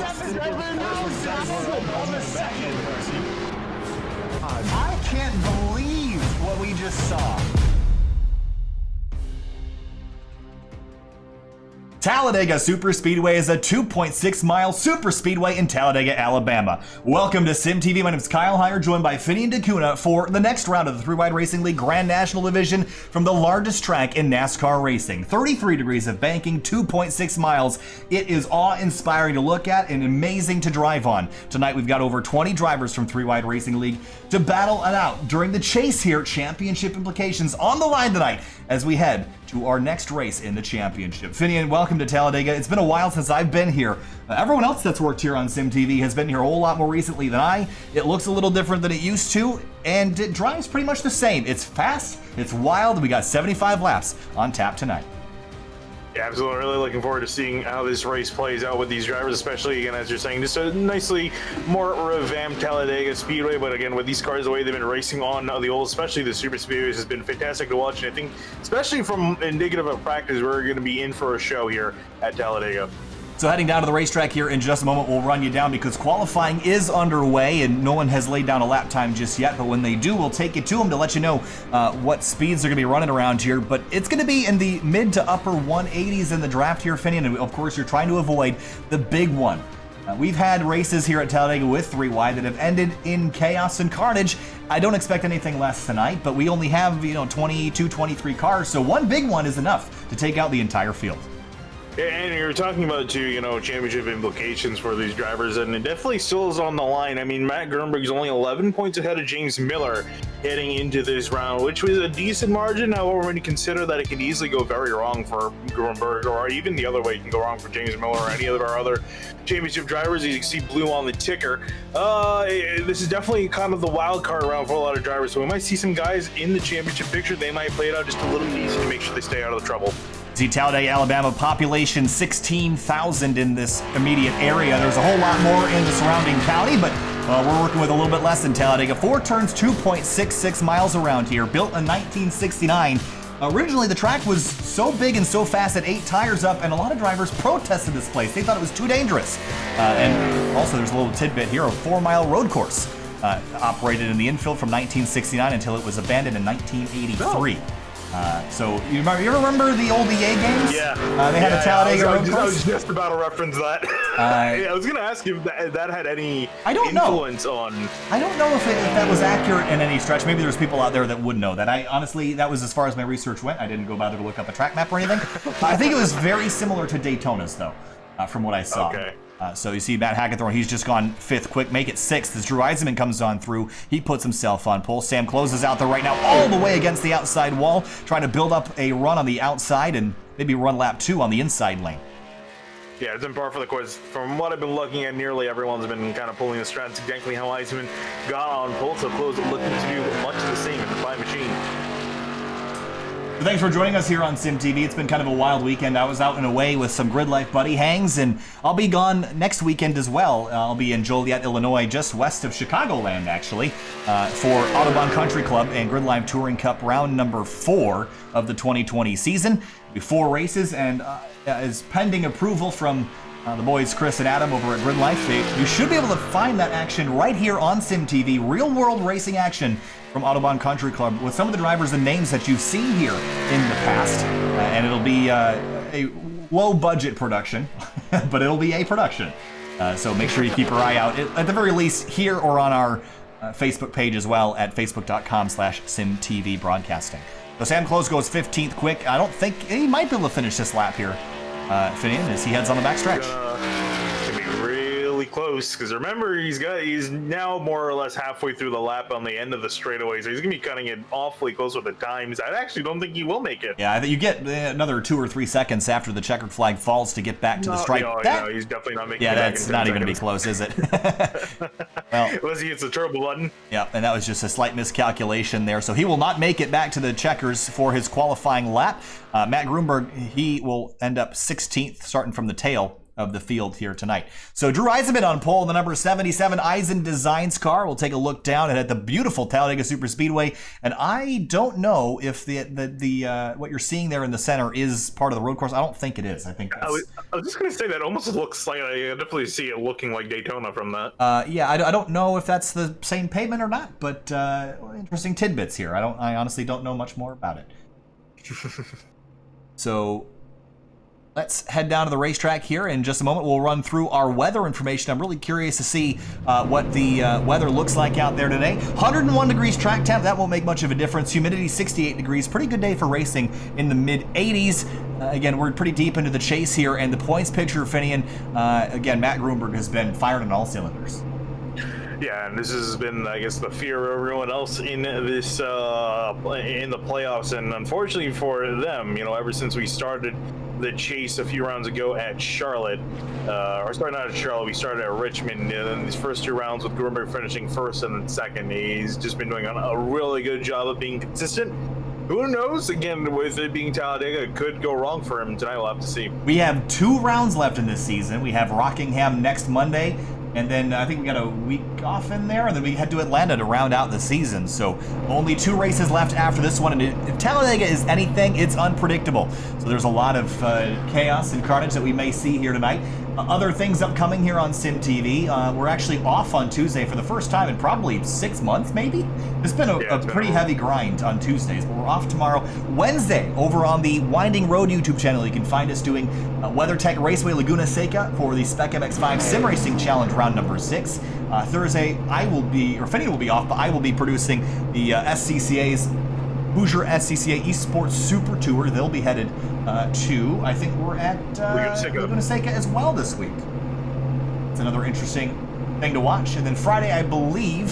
I can't believe what we just saw. Talladega Superspeedway is a 2.6-mile superspeedway in Talladega, Alabama. Welcome to SimTV. My name is Kyle Heyer, joined by Finney and DeCuna for the next round of the Three-Wide Racing League Grand National Division from the largest track in NASCAR racing. 33 degrees of banking, 2.6 miles. It is awe-inspiring to look at and amazing to drive on. Tonight we've got over 20 drivers from Three-Wide Racing League to battle it out during the chase here. Championship implications on the line tonight as we head to our next race in the championship. Finian, welcome to Talladega. It's been a while since I've been here. Everyone else that's worked here on SimTV has been here a whole lot more recently than I. It looks a little different than it used to, and it drives pretty much the same. It's fast, it's wild, we got 75 laps on tap tonight. Yeah, absolutely. Really looking forward to seeing how this race plays out with these drivers, especially, again, as you're saying, just a nicely more revamped Talladega Speedway. But again, with these cars, the way they've been racing on the old, especially the Super Speedways, has been fantastic to watch. And I think, especially from indicative of practice, we're going to be in for a show here at Talladega. So heading down to the racetrack here in just a moment, we'll run you down because qualifying is underway and no one has laid down a lap time just yet. But when they do, we'll take you to them to let you know what speeds they're going to be running around here. But it's going to be in the mid to upper 180s in the draft here, Finian. And of course, you're trying to avoid the big one. We've had races here at Talladega with 3-wide that have ended in chaos and carnage. I don't expect anything less tonight, but we only have 22, 23 cars. So one big one is enough to take out the entire field. And you're talking about, too, championship implications for these drivers, and it definitely still is on the line. I mean, Matt Grunberg's only 11 points ahead of James Miller heading into this round, which was a decent margin. However, when you consider that it could easily go very wrong for Grunberg, or even the other way, it can go wrong for James Miller or any of our other championship drivers. You can see blue on the ticker. This is definitely kind of the wild card round for a lot of drivers. So we might see some guys in the championship picture. They might play it out just a little easy to make sure they stay out of the trouble. See, Talladega, Alabama, population 16,000 in this immediate area. There's a whole lot more in the surrounding county, but we're working with a little bit less than Talladega. 4 turns, 2.66 miles around here, built in 1969. Originally, the track was so big and so fast that 8 tires up, and a lot of drivers protested this place. They thought it was too dangerous. And also, there's a little tidbit here, a 4-mile road course operated in the infield from 1969 until it was abandoned in 1983. So you remember the old EA games? Yeah. They had a Talladega road course. I was just about to reference that. I was going to ask you if that had any influence on. I don't know if that was accurate in any stretch. Maybe there's people out there that would know that. Honestly, that was as far as my research went. I didn't go bother to look up a track map or anything. I think it was very similar to Daytona's, though, from what I saw. Okay. So you see Matt Hackathorn, he's just gone 5th quick, make it 6th as Drew Eisenman comes on through. He puts himself on pole. Sam closes out there right now all the way against the outside wall, trying to build up a run on the outside and maybe run lap 2 on the inside lane. Yeah, it's in par for the course. From what I've been looking at, nearly everyone's been kind of pulling the strats exactly how Eisenman got on pole. So close, looking to do much the same in the 5 machine. Thanks for joining us here on SimTV. It's been kind of a wild weekend. I was out and away with some Grid Life buddy hangs, and I'll be gone next weekend as well. I'll be in Joliet, Illinois, just west of Chicagoland, actually, for Audubon Country Club and Grid Life Touring Cup round number 4 of the 2020 season. 4 races, and is pending approval from the boys Chris and Adam over at Grid Life. You should be able to find that action right here on SimTV, real-world racing action from Audubon Country Club with some of the drivers and names that you've seen here in the past. And it'll be a low-budget production, but it'll be a production. So make sure you keep your eye out, at the very least, here or on our Facebook page as well at facebook.com/SimTV Broadcasting. So Sam Close goes 15th quick. I don't think he might be able to finish this lap here, Finian, as he heads on the backstretch. It's gonna be really close because remember he's now more or less halfway through the lap on the end of the straightaway, so he's gonna be cutting it awfully close with the times. I actually don't think he will make it. Yeah, you get another 2 or 3 seconds after the checkered flag falls to get back to the stripe. No, he's definitely not making it. Yeah, that's not even gonna be close, is it? Well, unless he hits the turbo button. Yeah, and that was just a slight miscalculation there. So he will not make it back to the checkers for his qualifying lap. Matt Grunberg, he will end up 16th, starting from the tail of the field here tonight. So Drew Eisenman on pole, the number 77 Eisen Designs car. We'll take a look down at the beautiful Talladega Superspeedway, and I don't know if the what you're seeing there in the center is part of the road course. I don't think it is. I think that's... I was just going to say that almost looks like, I definitely see it looking like Daytona from that. Yeah, I don't know if that's the same pavement or not, but interesting tidbits here. I honestly don't know much more about it. So let's head down to the racetrack here. In just a moment, we'll run through our weather information. I'm really curious to see what the weather looks like out there today. 101 degrees track temp. That won't make much of a difference. Humidity 68 degrees. Pretty good day for racing in the mid-80s. Again, we're pretty deep into the chase here, and the points picture, Finian, again, Matt Grunberg has been fired on all cylinders. Yeah, and this has been, I guess, the fear of everyone else in this in the playoffs, and unfortunately for them, ever since we started the chase a few rounds ago at Charlotte, or sorry, not at Charlotte, we started at Richmond, and in these first 2 rounds with Grunberg finishing first and then second, he's just been doing a really good job of being consistent. Who knows? Again, with it being Talladega, it could go wrong for him tonight. We'll have to see. We have 2 rounds left in this season. We have Rockingham next Monday, and then I think we got a week off in there, and then we head to Atlanta to round out the season. So only 2 races left after this one, and if Talladega is anything, it's unpredictable. So there's a lot of chaos and carnage that we may see here tonight. Other things upcoming here on Sim TV. We're actually off on Tuesday for the first time in probably 6 months, maybe? It's been a pretty heavy grind on Tuesdays, but we're off tomorrow. Wednesday, over on the Winding Road YouTube channel, you can find us doing WeatherTech Raceway Laguna Seca for the Spec MX-5 Sim Racing Challenge round number 6. Thursday, Finian will be off, but I will be producing the SCCA's Hoosier SCCA Esports Super Tour. They'll be headed to, I think we're at Laguna Seca as well this week. It's another interesting thing to watch. And then Friday, I believe,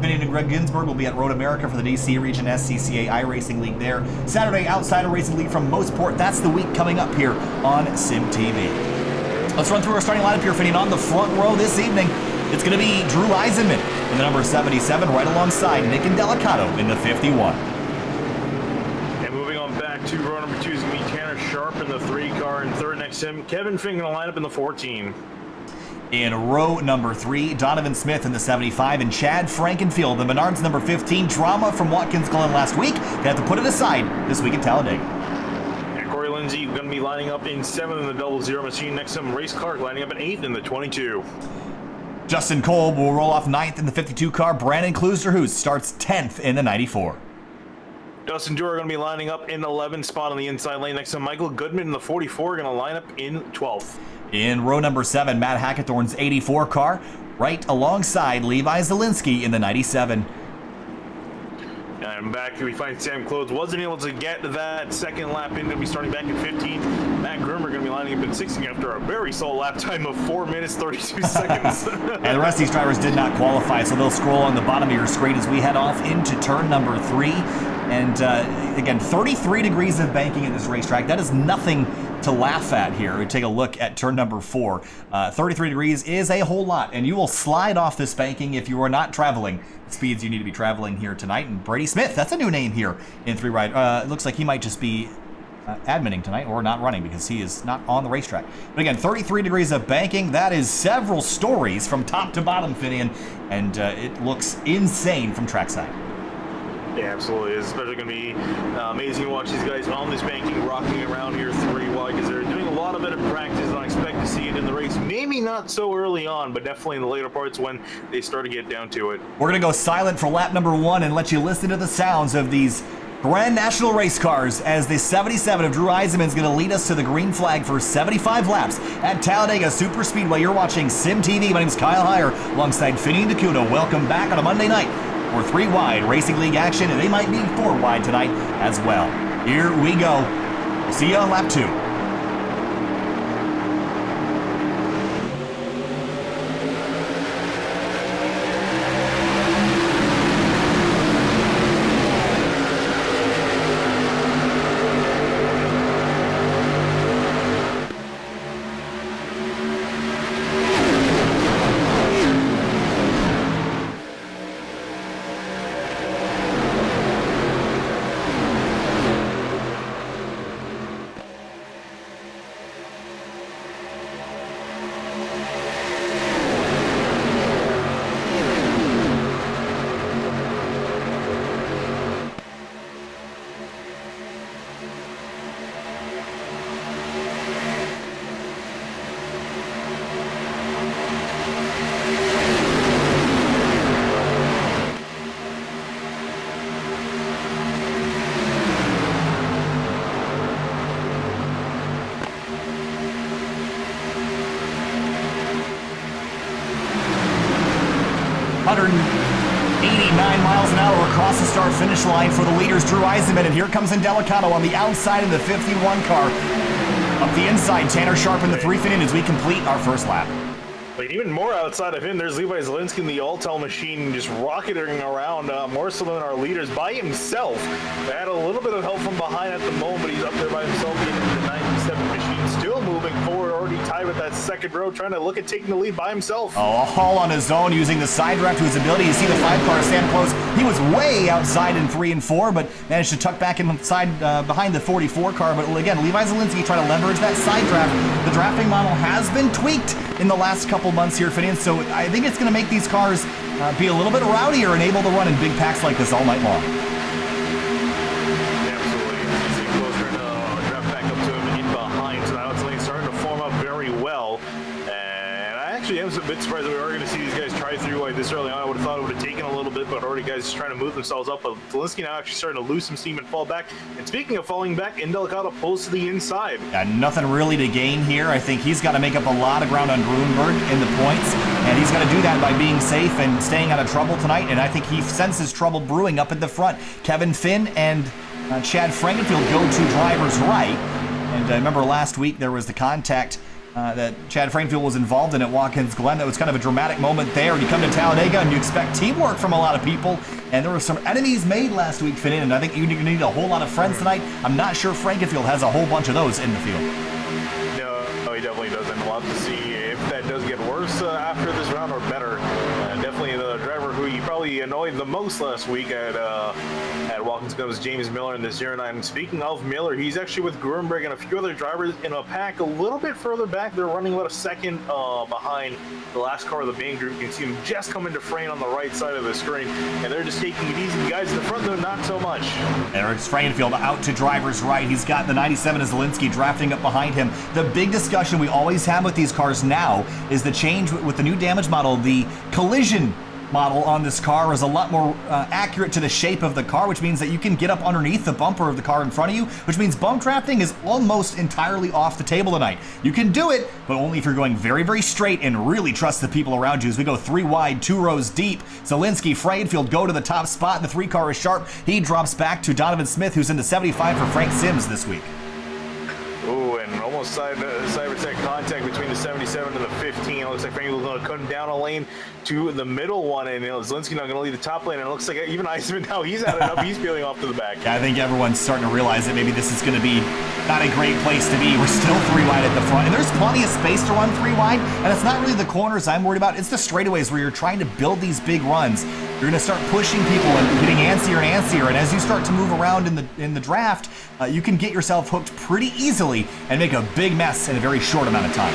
Finian and Greg Ginsberg will be at Road America for the DC Region SCCA iRacing League there. Saturday, Outsider Racing League from Moseport. That's the week coming up here on Sim TV. Let's run through our starting lineup here, Finian. On the front row this evening, it's going to be Drew Eisenman in the number 77, right alongside Nick Indelicato in the 51. To row number 2 is going to be Tanner Sharp in the 3 car, and third next to him, Kevin Finn going to line up in the 14. In row number 3, Donovan Smith in the 75, and Chad Frankenfield, the Menards number 15. Drama from Watkins Glen last week. They have to put it aside this week at Talladega. And Corey Lindsay going to be lining up in 7th in the 00 machine. Next to him, Race Clark lining up in 8th in the 22. Justin Kolb will roll off 9th in the 52 car. Brandon Klusterhuis starts 10th in the 94. Dustin Dewar going to be lining up in 11th spot on the inside lane. Next to Michael Goodman in the 44, going to line up in 12th. In row number 7, Matt Hackathorn's 84 car, right alongside Levi Zielinski in the 97. And back we find Sam Clothes wasn't able to get that second lap in. Going to be starting back in 15. Matt Grummer going to be lining up in 16 after a very slow lap time of 4 minutes 32 seconds. And the rest of these drivers did not qualify, so they'll scroll on the bottom of your screen as we head off into turn number 3. And again, 33 degrees of banking in this racetrack. That is nothing to laugh at here. We take a look at turn number 4. 33 degrees is a whole lot, and you will slide off this banking if you are not traveling the speeds you need to be traveling here tonight. And Brady Smith, that's a new name here in 3 Ride. It looks like he might just be adminning tonight or not running because he is not on the racetrack. But again, 33 degrees of banking. That is several stories from top to bottom, Finian, and it looks insane from trackside. Yeah, absolutely. It's especially going to be amazing to watch these guys on this banking rocking around here 3 wide because they're doing a lot of it in practice, and I expect to see it in the race. Maybe not so early on, but definitely in the later parts when they start to get down to it. We're going to go silent for lap number 1 and let you listen to the sounds of these Grand National race cars as the 77 of Drew Eisenman is going to lead us to the green flag for 75 laps at Talladega Super Speedway. You're watching Sim TV. My name is Kyle Heyer alongside Finian DeCuno. Welcome back on a Monday night for 3 wide Racing League action, and they might be 4 wide tonight as well. Here we go. We'll see you on lap 2. miles an hour across the start-finish line for the leaders, Drew Eisenman, and here comes Indelicato on the outside of the 51 car. Up the inside, Tanner Sharp in the 3 as we complete our first lap. But even more outside of him, there's Levi Zielinski in the Altel machine just rocketing around more so than our leaders by himself. They had a little bit of help from behind at the moment, but he's up there by himself in the 97 machine, still moving forward, already tied with that second row, trying to look at taking the lead by himself. Oh, a haul on his own, using the side draft to his ability. You see the 5 car stand close. He was way outside in 3 and 4, but managed to tuck back inside behind the 44 car. But again, Levi Zielinski trying to leverage that side draft. The drafting model has been tweaked in the last couple months here, Finian, so I think it's going to make these cars be a little bit rowdier and able to run in big packs like this all night long. Absolutely. Easy closer and draft back up to him in behind, so now it's like starting to form up very well. And I actually am a bit surprised that we are going to see these guys try through like this early on. I would have thought it would have taken a little bit, but already guys trying to move themselves up. But Zielinski now actually starting to lose some steam and fall back. And speaking of falling back, Indelicato pulls to the inside. Yeah, nothing really to gain here. I think he's got to make up a lot of ground on Grunberg in the points, and he's got to do that by being safe and staying out of trouble tonight. And I think he senses trouble brewing up at the front. Kevin Finn and Chad Frankenfield go to driver's right. And I remember last week there was the contact that Chad Frankenfield was involved in at Watkins Glen. That was kind of a dramatic moment there. You come to Talladega and you expect teamwork from a lot of people, and there were some enemies made last week, Finn, and I think you need a whole lot of friends tonight. I'm not sure Frankenfield has a whole bunch of those in the field. No, he definitely doesn't. We'll have to see if that does get worse after this round or better. Definitely the driver who you probably annoyed the most last week at Watkins Glen was James Miller in the 09. And speaking of Miller, he's actually with Grunberg and a few other drivers in a pack a little bit further back. They're running about a second behind the last car of the main group. You can see them just come into frame on the right side of the screen, and they're just taking it easy. The guys in the front, though, not so much. Eric's Frankenfield out to driver's right. He's got the 97 of Zielinski drafting up behind him. The big discussion we always have with these cars now is the change with the new damage model. The collision model on this car is a lot more accurate to the shape of the car, which means that you can get up underneath the bumper of the car in front of you, which means bump drafting is almost entirely off the table tonight. You can do it, but only if you're going very, very straight and really trust the people around you. As we go 3 wide, 2 rows deep, Zielinski, Frankenfield go to the top spot. The 3 car is Sharp. He drops back to Donovan Smith, who's in the 75 for Frank Sims this week. Ooh, and almost side-by-side contact between the 77 and the 15. It looks like Frank will going to come down a lane to the middle one, and Zielinski not going to lead the top lane. And it looks like even Eisman now he's had it up. He's peeling off to the back. Yeah, I think everyone's starting to realize that maybe this is going to be not a great place to be. We're still 3 wide at the front, and there's plenty of space to run 3 wide. And it's not really the corners I'm worried about. It's the straightaways where you're trying to build these big runs. You're going to start pushing people and getting antsier and antsier. And as you start to move around in the draft, you can get yourself hooked pretty easily and make a big mess in a very short amount of time.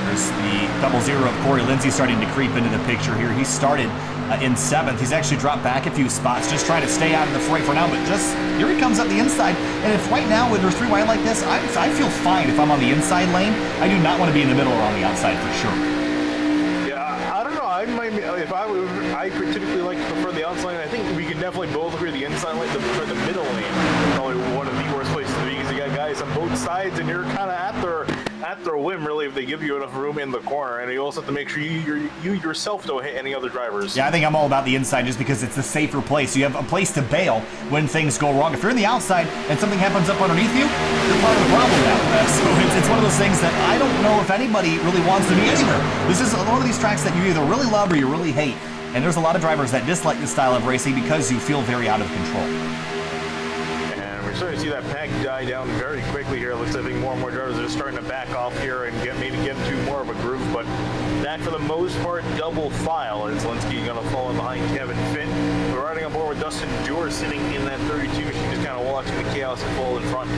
There's the 00 of Corey Lindsay starting to creep into the picture here. He started in 7th. He's actually dropped back a few spots, just trying to stay out of the fray for now, but just here he comes up the inside. And if right now when there's 3 wide like this, I feel fine if I'm on the inside lane. I do not want to be in the middle or on the outside for sure. Yeah, I don't know. I might be, if I typically like to prefer the outside lane. I think we can definitely both agree the inside lane, for the middle lane, probably one of the worst places to be, because you got guys on both sides, and you're kind of at their whim, really, if they give you enough room in the corner. And you also have to make sure you yourself don't hit any other drivers. Yeah, I think I'm all about the inside just because it's the safer place. You have a place to bail when things go wrong. If you're in the outside and something happens up underneath you, you're part of the problem now. So it's one of those things that I don't know if anybody really wants to be anywhere. This is one of these tracks that you either really love or you really hate. And there's a lot of drivers that dislike this style of racing because you feel very out of control. We're starting to see that pack die down very quickly here. It looks like I think more and more drivers are starting to back off here and maybe get into more of a groove, but that for the most part double file. And Zielinski going to fall in behind Kevin Finn. We're riding on board with Dustin Dewar sitting in that 32 machine, just kind of watching the chaos unfold in front.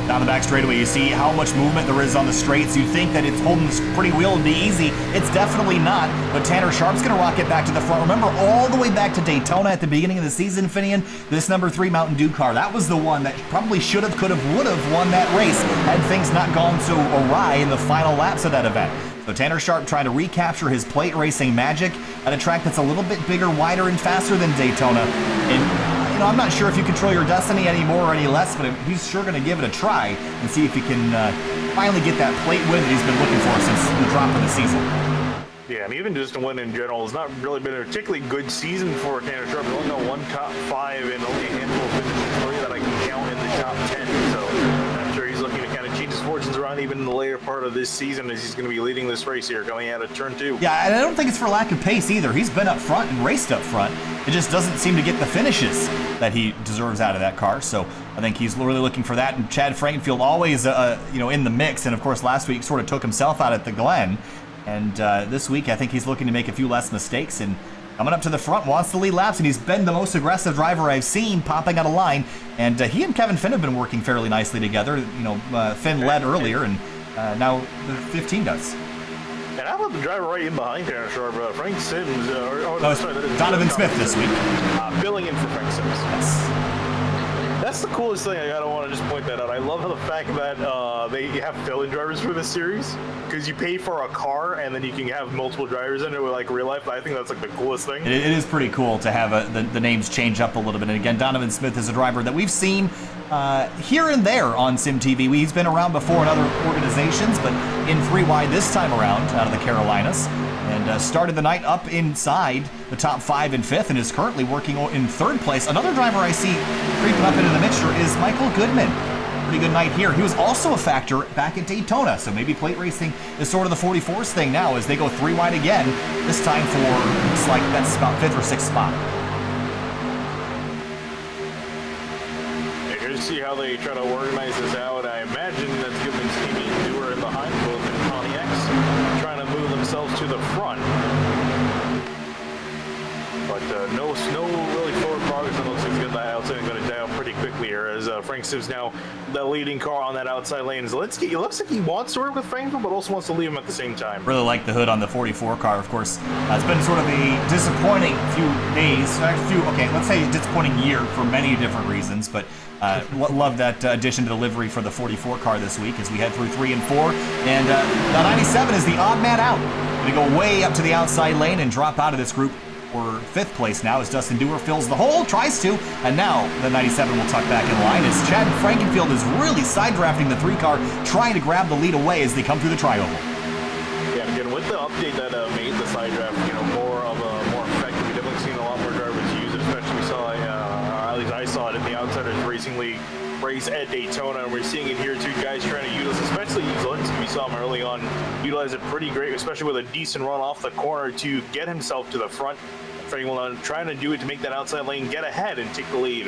Down the back straightaway, you see how much movement there is on the straights. You think that it's holding this pretty wheel and be easy. It's definitely not, but Tanner Sharp's going to rocket back to the front. Remember, all the way back to Daytona at the beginning of the season, Finian, this number 3 Mountain Dew car, that was the one that probably should have, could have, would have won that race had things not gone so awry in the final laps of that event. So Tanner Sharp trying to recapture his plate racing magic at a track that's a little bit bigger, wider, and faster than Daytona. And you know, I'm not sure if you control your destiny any more or any less, but he's sure going to give it a try and see if he can finally get that plate win that he's been looking for since the drop of the season. Yeah, and even just to win in general, it's not really been a particularly good season for Tanner Sharp. He's only got one top 5 and only a handful of finishes for you that I can count in the top 10. So I'm sure he's looking to kind of change his fortunes around even in the later part of this season as he's going to be leading this race here coming out of turn 2. Yeah, and I don't think it's for lack of pace either. He's been up front and raced up front. It just doesn't seem to get the finishes that he deserves out of that car. So I think he's really looking for that. And Chad Frankenfield always, you know, in the mix. And of course, last week sort of took himself out at the Glen. And this week, I think he's looking to make a few less mistakes. And coming up to the front, wants to lead laps. And he's been the most aggressive driver I've seen popping out of line. And he and Kevin Finn have been working fairly nicely together. You know, Finn led earlier, and now the 15 does. And how about the driver right in behind Tanner Sharp, Frank Sims? Donovan Smith this week. Filling in for Frank Sims. Yes. That's the coolest thing. I gotta want to just point that out. I love the fact that they have fill-in drivers for this series because you pay for a car and then you can have multiple drivers in it with like real life. I think that's like the coolest thing. It is pretty cool to have the names change up a little bit. And again, Donovan Smith is a driver that we've seen here and there on Sim TV. He's been around before in other organizations, but in 3 wide this time around out of the Carolinas. And started the night up inside the top 5 and 5th and is currently working in 3rd place. Another driver I see creeping up into the mixture is Michael Goodman. Pretty good night here. He was also a factor back at Daytona, so maybe plate racing is sort of the 44s thing now as they go 3 wide again, this time for, looks like that's about 5th or 6th spot. Here to see how they try to organize this out. I imagine that's Goodman's teammate Dewar in behind, both in Pontiacs, trying to move themselves to the front. But no really forward progress. It looks like he's got that outside going to down pretty quickly here as Frank Sims now the leading car on that outside lane. Zelensky, it looks like he wants to work with Franklin, but also wants to leave him at the same time. Really like the hood on the 44 car, of course. It's been sort of a disappointing few days, okay, let's say a disappointing year for many different reasons, but love that addition to the livery for the 44 car this week as we head through 3 and 4. And the 97 is the odd man out. Going to go way up to the outside lane and drop out of this group for 5th place now as Dustin Dewar fills the hole, tries to, and now the 97 will tuck back in line as Chad Frankenfield is really side drafting the 3 car, trying to grab the lead away as they come through the tri-oval. Yeah, and again, with the update that made the side draft, you know, more effective, we've definitely seen a lot more drivers use it, especially we saw, or at least I saw it in the Outsiders Racing League race at Daytona, and we're seeing it here too. Guys trying to utilize, especially Zelensky, we saw him early on utilize it pretty great, especially with a decent run off the corner to get himself to the front. Franklin trying to do it to make that outside lane get ahead and take the lead.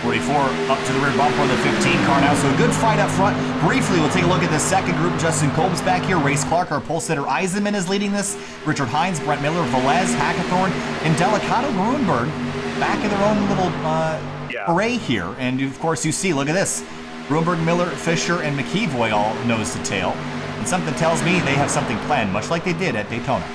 44 up to the rear bumper of the 15 car now, so a good fight up front. Briefly, we'll take a look at the second group. Justin Kolb's back here. Race Clark, our pole sitter Eisenman is leading this. Richard Hines, Brent Miller, Velez, Hackathorn, and Delicado Gruenberg back in their own little array here. And of course, you see, look at this. Gruenberg, Miller, Fisher, and McKeevoy all nose to tail. And something tells me they have something planned, much like they did at Daytona.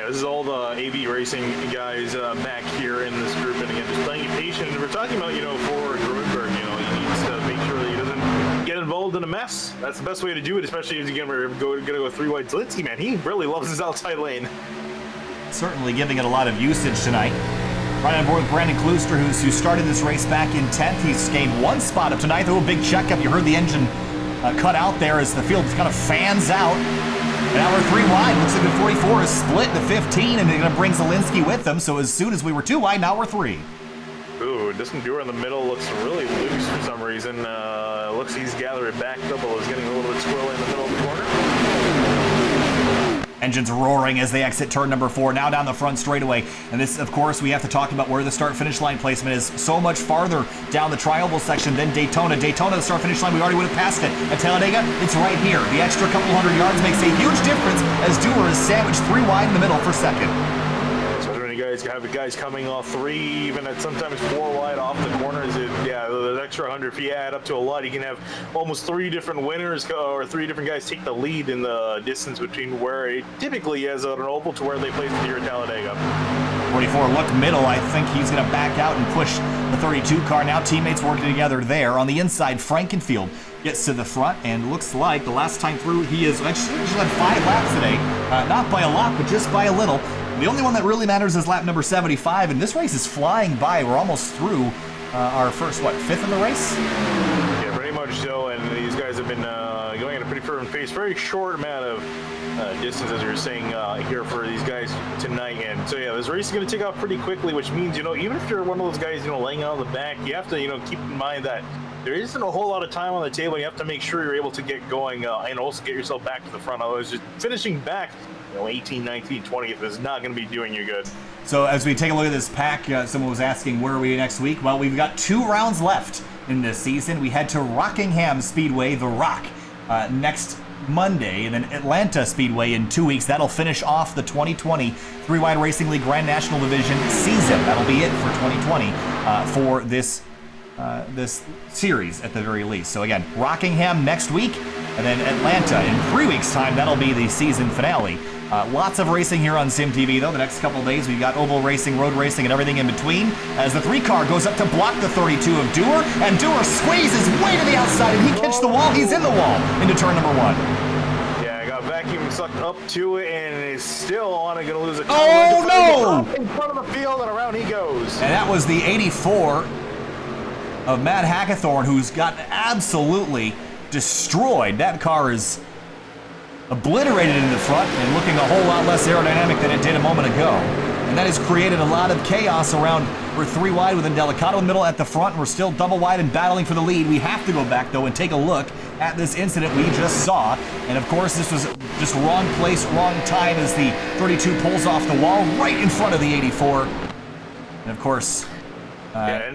This is all the AV Racing guys back here in this group, and again, just playing patient. And we're talking about, you know, for Gruenberg, you know, he needs to make sure that he doesn't get involved in a mess. That's the best way to do it, especially as again we're going to go 3 wide. Zelensky, man, he really loves his outside lane. Certainly giving it a lot of usage tonight. Right on board with Brandon Klooster, who started this race back in 10th. He's gained 1 spot up tonight. A big checkup. You heard the engine cut out there as the field kind of fans out. And now we're 3 wide. Looks like the 44 is split to 15, and they're going to bring Zelensky with them. So as soon as we were 2 wide, now we're 3. Ooh, Dustin Dewar in the middle looks really loose for some reason. Looks like he's gathered back. Double is getting a little bit squirrely in the middle of the corner. Engines roaring as they exit turn number 4, now down the front straightaway. And this, of course, we have to talk about where the start-finish line placement is. So much farther down the tri-oval section than Daytona. Daytona, the start-finish line, we already would have passed it. At Talladega, it's right here. The extra couple hundred yards makes a huge difference as Dewar is sandwiched 3 wide in the middle for 2nd. You guys have the guys coming off 3, even at sometimes 4 wide off the corners. The extra 100 feet add up to a lot. You can have almost 3 different winners or 3 different guys take the lead in the distance between where it typically is at an oval to where they place it here at Talladega. 44 look middle. I think he's going to back out and push the 32 car. Now teammates working together there. On the inside, Frankenfield gets to the front, and looks like the last time through he has actually had 5 laps today. Not by a lot, but just by a little. The only one that really matters is lap number 75, and this race is flying by. We're almost through our first, fifth in the race? Yeah, pretty much so, and these guys have been going at a pretty firm pace. Very short amount of distance, as you were saying, here for these guys tonight. And so, yeah, this race is going to take off pretty quickly, which means, even if you're one of those guys, laying out on the back, you have to, keep in mind that there isn't a whole lot of time on the table. You have to make sure you're able to get going and also get yourself back to the front. Otherwise, just finishing back, 18, 19, 20th is not going to be doing you good. So as we take a look at this pack, someone was asking where are we next week? Well, we've got 2 rounds left in this season. We head to Rockingham Speedway, The Rock, next Monday, and then Atlanta Speedway in 2 weeks. That'll finish off the 2020 Three-Wide Racing League Grand National Division season. That'll be it for 2020 for this series at the very least. So again, Rockingham next week, and then Atlanta in 3 weeks' time. That'll be the season finale. Lots of racing here on Sim TV, though. The next couple of days, we've got oval racing, road racing, and everything in between. As the 3-car goes up to block the 32 of Dewar, and Dewar squeezes way to the outside, and he kicks the wall. He's in the wall into turn number 1. Yeah, I got vacuum sucked up to it, and is still on it. Going to lose a Oh, no! In front of the field, and around he goes. And that was the 84 of Matt Hackathorn, who's gotten absolutely destroyed. That car is obliterated in the front and looking a whole lot less aerodynamic than it did a moment ago. And that has created a lot of chaos around. We're 3 wide with Indelicato in the middle at the front. We're still double wide and battling for the lead. We have to go back, though, and take a look at this incident we just saw. And, of course, this was just wrong place, wrong time as the 32 pulls off the wall right in front of the 84. And, of course... yeah,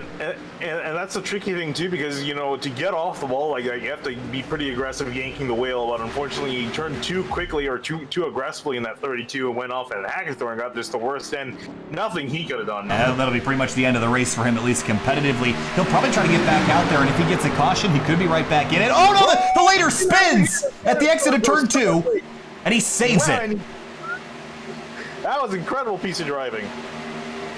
and that's a tricky thing too, because to get off the wall like that, you have to be pretty aggressive yanking the wheel. But unfortunately, he turned too quickly or too aggressively in that 32 and went off, and Hackathorn got just the worst end. Nothing he could have done. That'll be pretty much the end of the race for him, at least competitively. He'll probably try to get back out there, and if he gets a caution, he could be right back in it. Oh no! The leader spins at the exit of turn 2, and he saves it. That was an incredible piece of driving.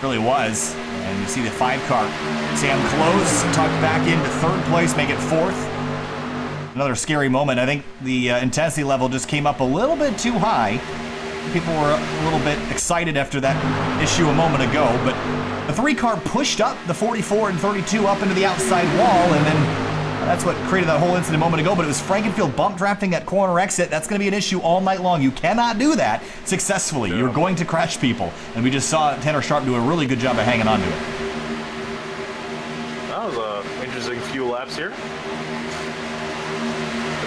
Really was. And you see the 5-car. Sam Close tucked back into 3rd place, make it 4th. Another scary moment. I think the intensity level just came up a little bit too high. People were a little bit excited after that issue a moment ago, but the 3-car pushed up the 44 and 32 up into the outside wall, and then that's what created that whole incident a moment ago. But it was Frankenfield bump drafting that corner exit. That's going to be an issue all night long. You cannot do that successfully. No. You're going to crash people. And we just saw Tanner Sharp do a really good job of hanging on to it. That was an interesting few laps here. I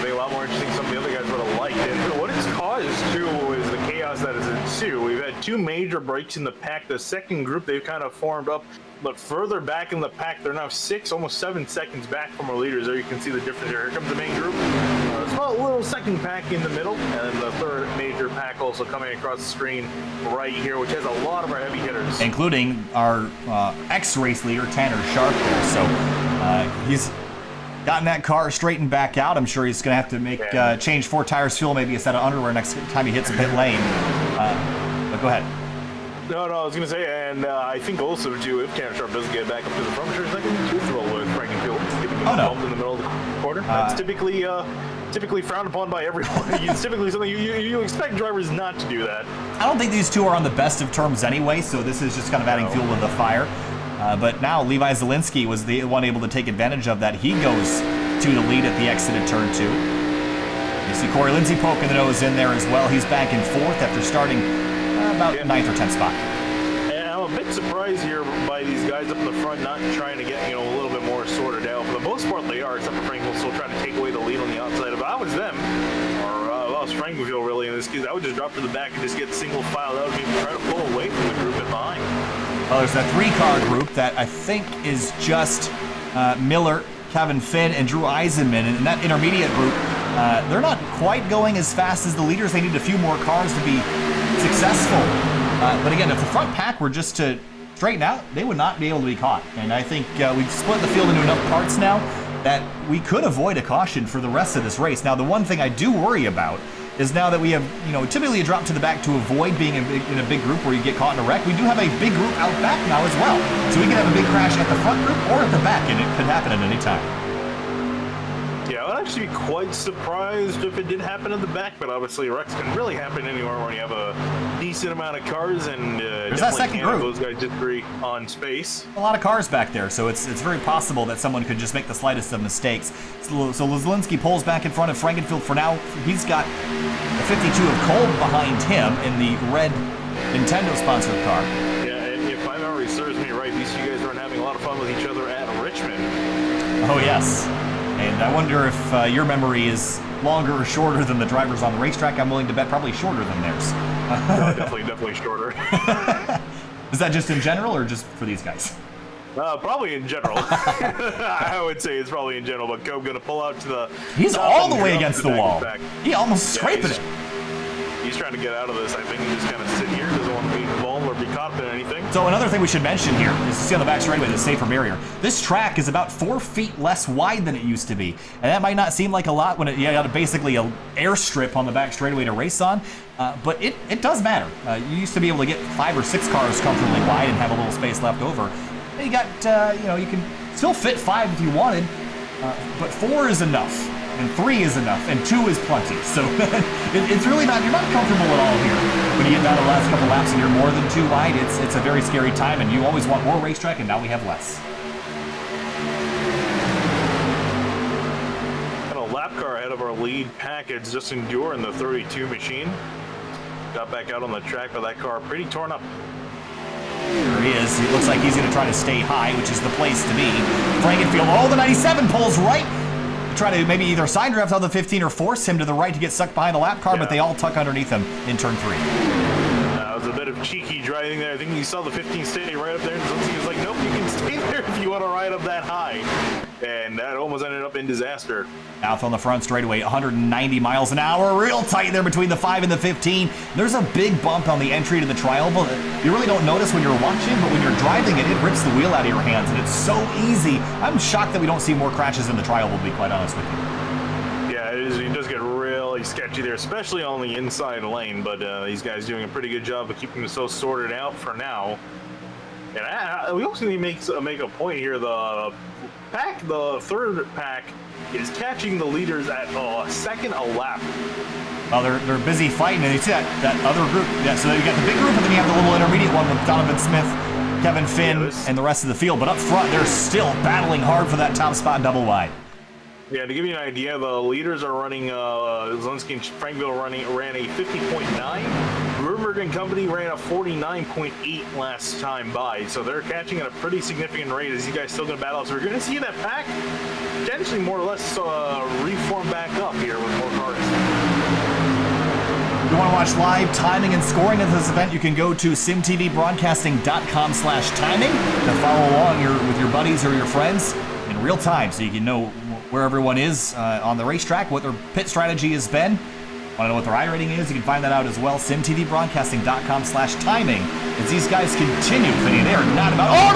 think a lot more interesting than some of the other guys would have liked. And what it's caused, too, is the chaos that has ensued. We've had 2 major breaks in the pack. The second group, they've kind of formed up. But further back in the pack, they're now 6, almost 7 seconds back from our leaders. There you can see the difference here. Here comes the main group. Small little second pack in the middle, and the 3rd major pack also coming across the screen right here, which has a lot of our heavy hitters. Including our ex-race leader, Tanner Sharp there. So he's gotten that car straightened back out. I'm sure he's going to have to make change 4 tires, fuel, maybe a set of underwear next time he hits a pit lane. But go ahead. No, I was going to say, and I think also, too, if Tanner Sharp doesn't get back up to the front, I'm sure he's not going to be too thrilled with Frankenfield giving him a bump in the middle of the corner. That's typically frowned upon by everyone. It's typically something you expect drivers not to do that. I don't think these 2 are on the best of terms anyway, so this is just kind of adding fuel to the fire. But now Levi Zielinski was the one able to take advantage of that. He goes to the lead at the exit of turn 2. You see Corey Lindsay poking the nose in there as well. He's back in 4th after starting about 9th or 10th spot. And I'm a bit surprised here by these guys up in the front not trying to get a little bit more sorted out. For the most part, they are, except for Frank will still trying to take away the lead on the outside. If I was them, or I was Frankenfield really in this case, I would just drop to the back and just get single filed out and try to pull away from the group behind. Well, there's that 3-car group that I think is just Miller, Kevin Finn, and Drew Eisenman. And in that intermediate group, they're not quite going as fast as the leaders. They need a few more cars to be successful. But again, if the front pack were just to straighten out, they would not be able to be caught. And I think we've split the field into enough parts now that we could avoid a caution for the rest of this race. Now, the one thing I do worry about is now that we have, typically you drop to the back to avoid being in a big group where you get caught in a wreck. We do have a big group out back now as well. So we can have a big crash at the front group or at the back, and it could happen at any time. Yeah, I would actually be quite surprised if it did happen in the back, but obviously wrecks can really happen anywhere when you have a decent amount of cars, and there's that second group. Those guys disagree on space. A lot of cars back there, so it's very possible that someone could just make the slightest of mistakes. So Lizlinski pulls back in front of Frankenfield for now. He's got the 52 of Kolb behind him in the red Nintendo-sponsored car. Yeah, and if my memory serves me right, these two guys aren't having a lot of fun with each other at Richmond. Oh, yes. And I wonder if your memory is longer or shorter than the drivers on the racetrack. I'm willing to bet probably shorter than theirs. No, definitely shorter. Is that just in general or just for these guys? Probably in general. I would say it's probably in general, but Cobb gonna pull out to the... He's all the way against the wall. He almost scraping it. He's trying to get out of this. I think he just kind of sit here, doesn't want to be involved or be caught in anything. So another thing we should mention here is you see on the back straightaway the safer barrier. This track is about 4 feet less wide than it used to be. And that might not seem like a lot when you got basically an airstrip on the back straightaway to race on, but it does matter. You used to be able to get 5 or 6 cars comfortably wide and have a little space left over. You got, you can still fit 5 if you wanted, but 4 is enough. And 3 is enough, and 2 is plenty. So it's really not, you're not comfortable at all here. When you get down to the last couple laps and you're more than 2 wide, it's a very scary time, and you always want more racetrack, and now we have less. Got a lap car ahead of our lead pack. It's just Endure in the 32 machine. Got back out on the track, but that car pretty torn up. There he is. It looks like he's going to try to stay high, which is the place to be. Frankenfield, oh, the 97 pulls right. Try to maybe either side draft out the 15 or force him to the right to get sucked behind the lap car, but they all tuck underneath him in turn 3. That was a bit of cheeky driving there. I think you saw the 15 standing right up there, and he was like, nope, you can stay there if you want to ride up that high. And that almost ended up in disaster. South on the front straightaway, 190 miles an hour, real tight there between the 5 and the 15. There's a big bump on the entry to the tri-oval. You really don't notice when you're watching, but when you're driving it, it rips the wheel out of your hands, and it's so easy. I'm shocked that we don't see more crashes in the tri-oval, to be quite honest with you. Yeah, it does get really sketchy there, especially on the inside lane, but these guys doing a pretty good job of keeping them so sorted out for now. And we also need to make a point here. The third pack is catching the leaders at a second a lap. Well, they're busy fighting, and you see that other group. Yeah, so you got the big group, and then you have the little intermediate one with Donovan Smith, Kevin Finn, and the rest of the field. But up front, they're still battling hard for that top spot double wide. Yeah, to give you an idea, the leaders are running, Zelensky and Frankville ran a 50.9. Gruberg and Company ran a 49.8 last time by. So they're catching at a pretty significant rate as you guys still going to battle. So we're going to see that pack potentially more or less reform back up here with more cars. If you want to watch live timing and scoring of this event, you can go to simtvbroadcasting.com/timing to follow along with your buddies or your friends in real time so you can know where everyone is on the racetrack, what their pit strategy has been. Want to know what their iRating is? You can find that out as well. simtvbroadcasting.com/timing as these guys continue. They are not about... Oh,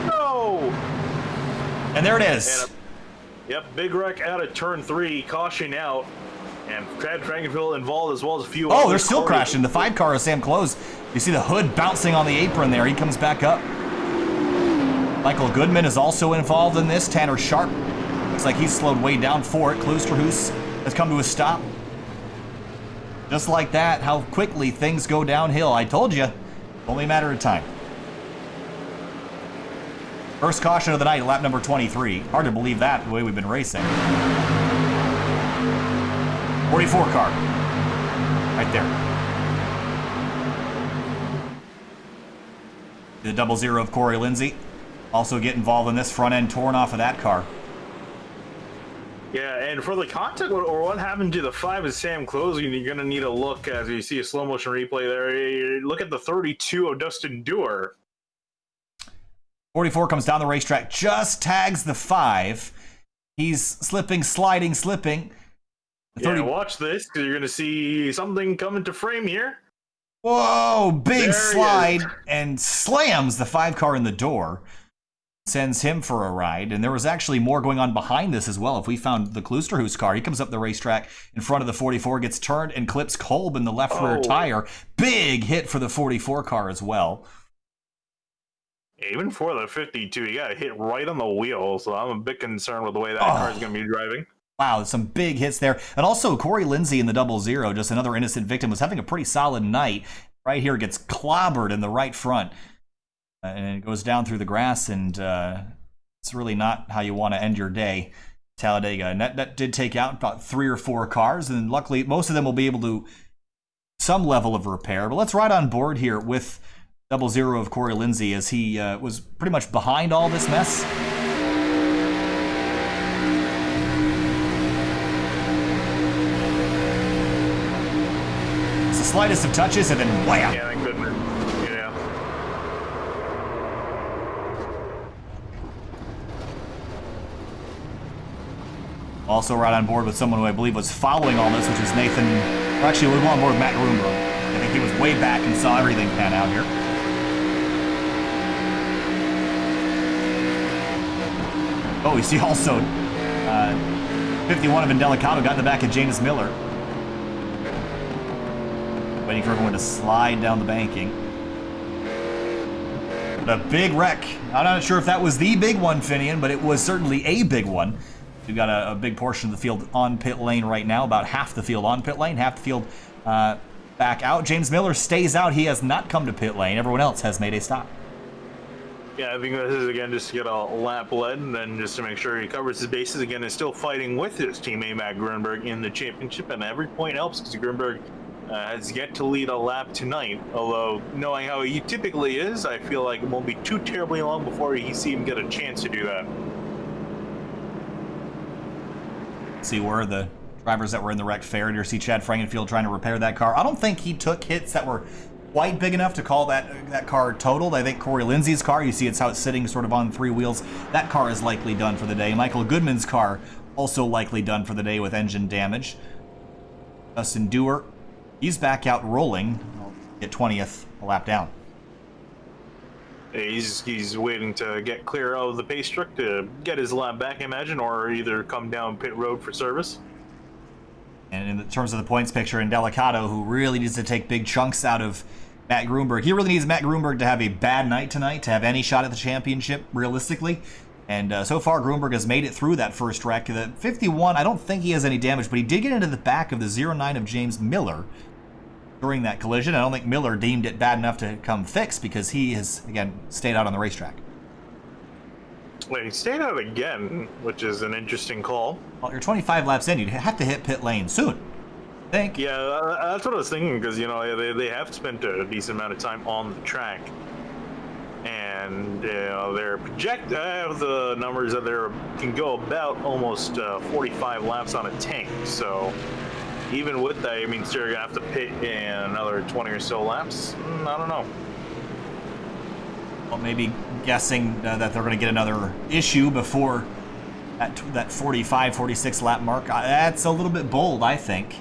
no! No! And there it is. Yep, big wreck out of turn 3, caution out. And Chad Frankenfield involved as well as a few others. Oh, they're still crashing. The 5 car of Sam Close. You see the hood bouncing on the apron there. He comes back up. Michael Goodman is also involved in this. Tanner Sharp. Looks like he's slowed way down for it. Kloosterhuis has come to a stop. Just like that, how quickly things go downhill. I told you, only a matter of time. First caution of the night, lap number 23. Hard to believe that, the way we've been racing. 44 car. Right there. The 00 of Corey Lindsay. Also get involved in this front end torn off of that car. Yeah, and for the content or what happened to the 5 of Sam Closing, you're going to need a look as you see a slow motion replay there. Look at the 32 of Dustin Dewar. 44 comes down the racetrack, just tags the 5. He's slipping, sliding, slipping. Yeah, watch this, because you're going to see something come into frame here. Whoa, big slide, and slams the 5 car in the door. Sends him for a ride, and there was actually more going on behind this as well. If we found the Kloosterhuis car, he comes up the racetrack in front of the 44, gets turned and clips Kolb in the left rear tire. Big hit for the 44 car as well. Even for the 52, you got hit right on the wheel, so I'm a bit concerned with the way that car is going to be driving. Wow, some big hits there. And also, Corey Lindsay in the 00, just another innocent victim, was having a pretty solid night. Right here, gets clobbered in the right front. And it goes down through the grass, and it's really not how you want to end your day, Talladega. And that did take out about 3 or 4 cars, and luckily, most of them will be able to some level of repair. But let's ride on board here with 00 of Corey Lindsay, as he was pretty much behind all this mess. It's the slightest of touches, and then wham! Yeah, thank Goodman. Yeah. Also right on board with someone who I believe was following all this, which is Nathan, or actually we were on board with Matt Grunberg. I think he was way back and saw everything pan out here. Oh, we see also 51 of Indelicato got in the back of James Miller. Waiting for everyone to slide down the banking. The big wreck. I'm not sure if that was the big one, Finian, but it was certainly a big one. We've got a big portion of the field on pit lane right now, about half the field on pit lane, half the field back out. James Miller stays out. He has not come to pit lane. Everyone else has made a stop. Yeah, I think this is, again, just to get a lap led, and then just to make sure he covers his bases. Again, is still fighting with his teammate, Matt Grunberg, in the championship, and every point helps because Grunberg has yet to lead a lap tonight. Although, knowing how he typically is, I feel like it won't be too terribly long before you see him get a chance to do that. See where the drivers that were in the wreck fared. You see Chad Frankenfield trying to repair that car. I don't think he took hits that were quite big enough to call that car totaled. I think Corey Lindsay's car, you see it's how it's sitting sort of on 3 wheels. That car is likely done for the day. Michael Goodman's car also likely done for the day with engine damage. Dustin Dewar, he's back out rolling. Get 20th a lap down. He's waiting to get clear of the pace truck to get his lap back, I imagine, or either come down pit road for service. And in terms of the points picture, Indelicato, who really needs to take big chunks out of Matt Grunberg. He really needs Matt Grunberg to have a bad night tonight to have any shot at the championship, realistically. And so far, Grunberg has made it through that first wreck. The 51, I don't think he has any damage, but he did get into the back of the 09 of James Miller during that collision. I don't think Miller deemed it bad enough to come fix because he has, again, stayed out on the racetrack. Wait, he stayed out again, which is an interesting call. Well, you're 25 laps in. You'd have to hit pit lane soon, I think. Yeah, that's what I was thinking, because, you know, they have spent a decent amount of time on the track. And, you know, they're projected, the numbers that they can go about almost 45 laps on a tank. So even with that, I mean, so you're going to have to pit in another 20 or so laps. I don't know. Well, maybe guessing that they're going to get another issue before that 45, 46 lap mark. That's a little bit bold, I think.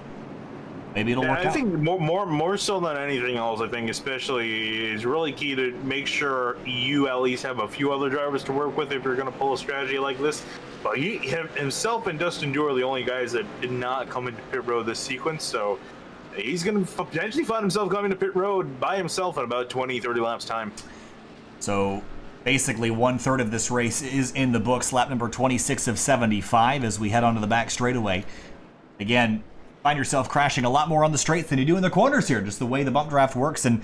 Maybe it'll work out. I think more so than anything else, I think especially is really key to make sure you at least have a few other drivers to work with if you're going to pull a strategy like this. But himself and Dustin Dewar are the only guys that did not come into pit road this sequence, so he's going to potentially find himself coming to pit road by himself in about 20, 30 laps time. So basically 1/3 of this race is in the books. Lap number 26 of 75 as we head onto the back straightaway. Again, find yourself crashing a lot more on the straights than you do in the corners here, just the way the bump draft works. And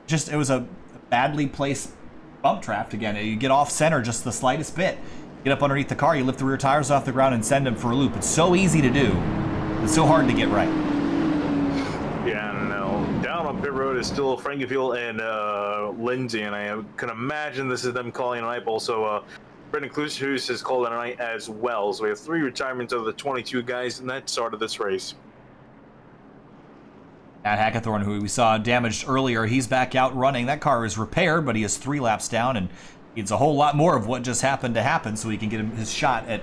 just, it was a badly placed bump draft. Again, you get off center just the slightest bit. Get up underneath the car, you lift the rear tires off the ground and send them for a loop. It's so easy to do. It's so hard to get right. Yeah, no. Down on pit road is still Frankenfield and Lindsay, and I can imagine this is them calling a night. Also, Brendan Clusius has called it a night as well. So we have 3 retirements of the 22 guys, and that started this race. Matt Hackathorn, who we saw damaged earlier, he's back out running. That car is repaired, but he is 3 laps down, and needs a whole lot more of what just happened to happen so he can get his shot at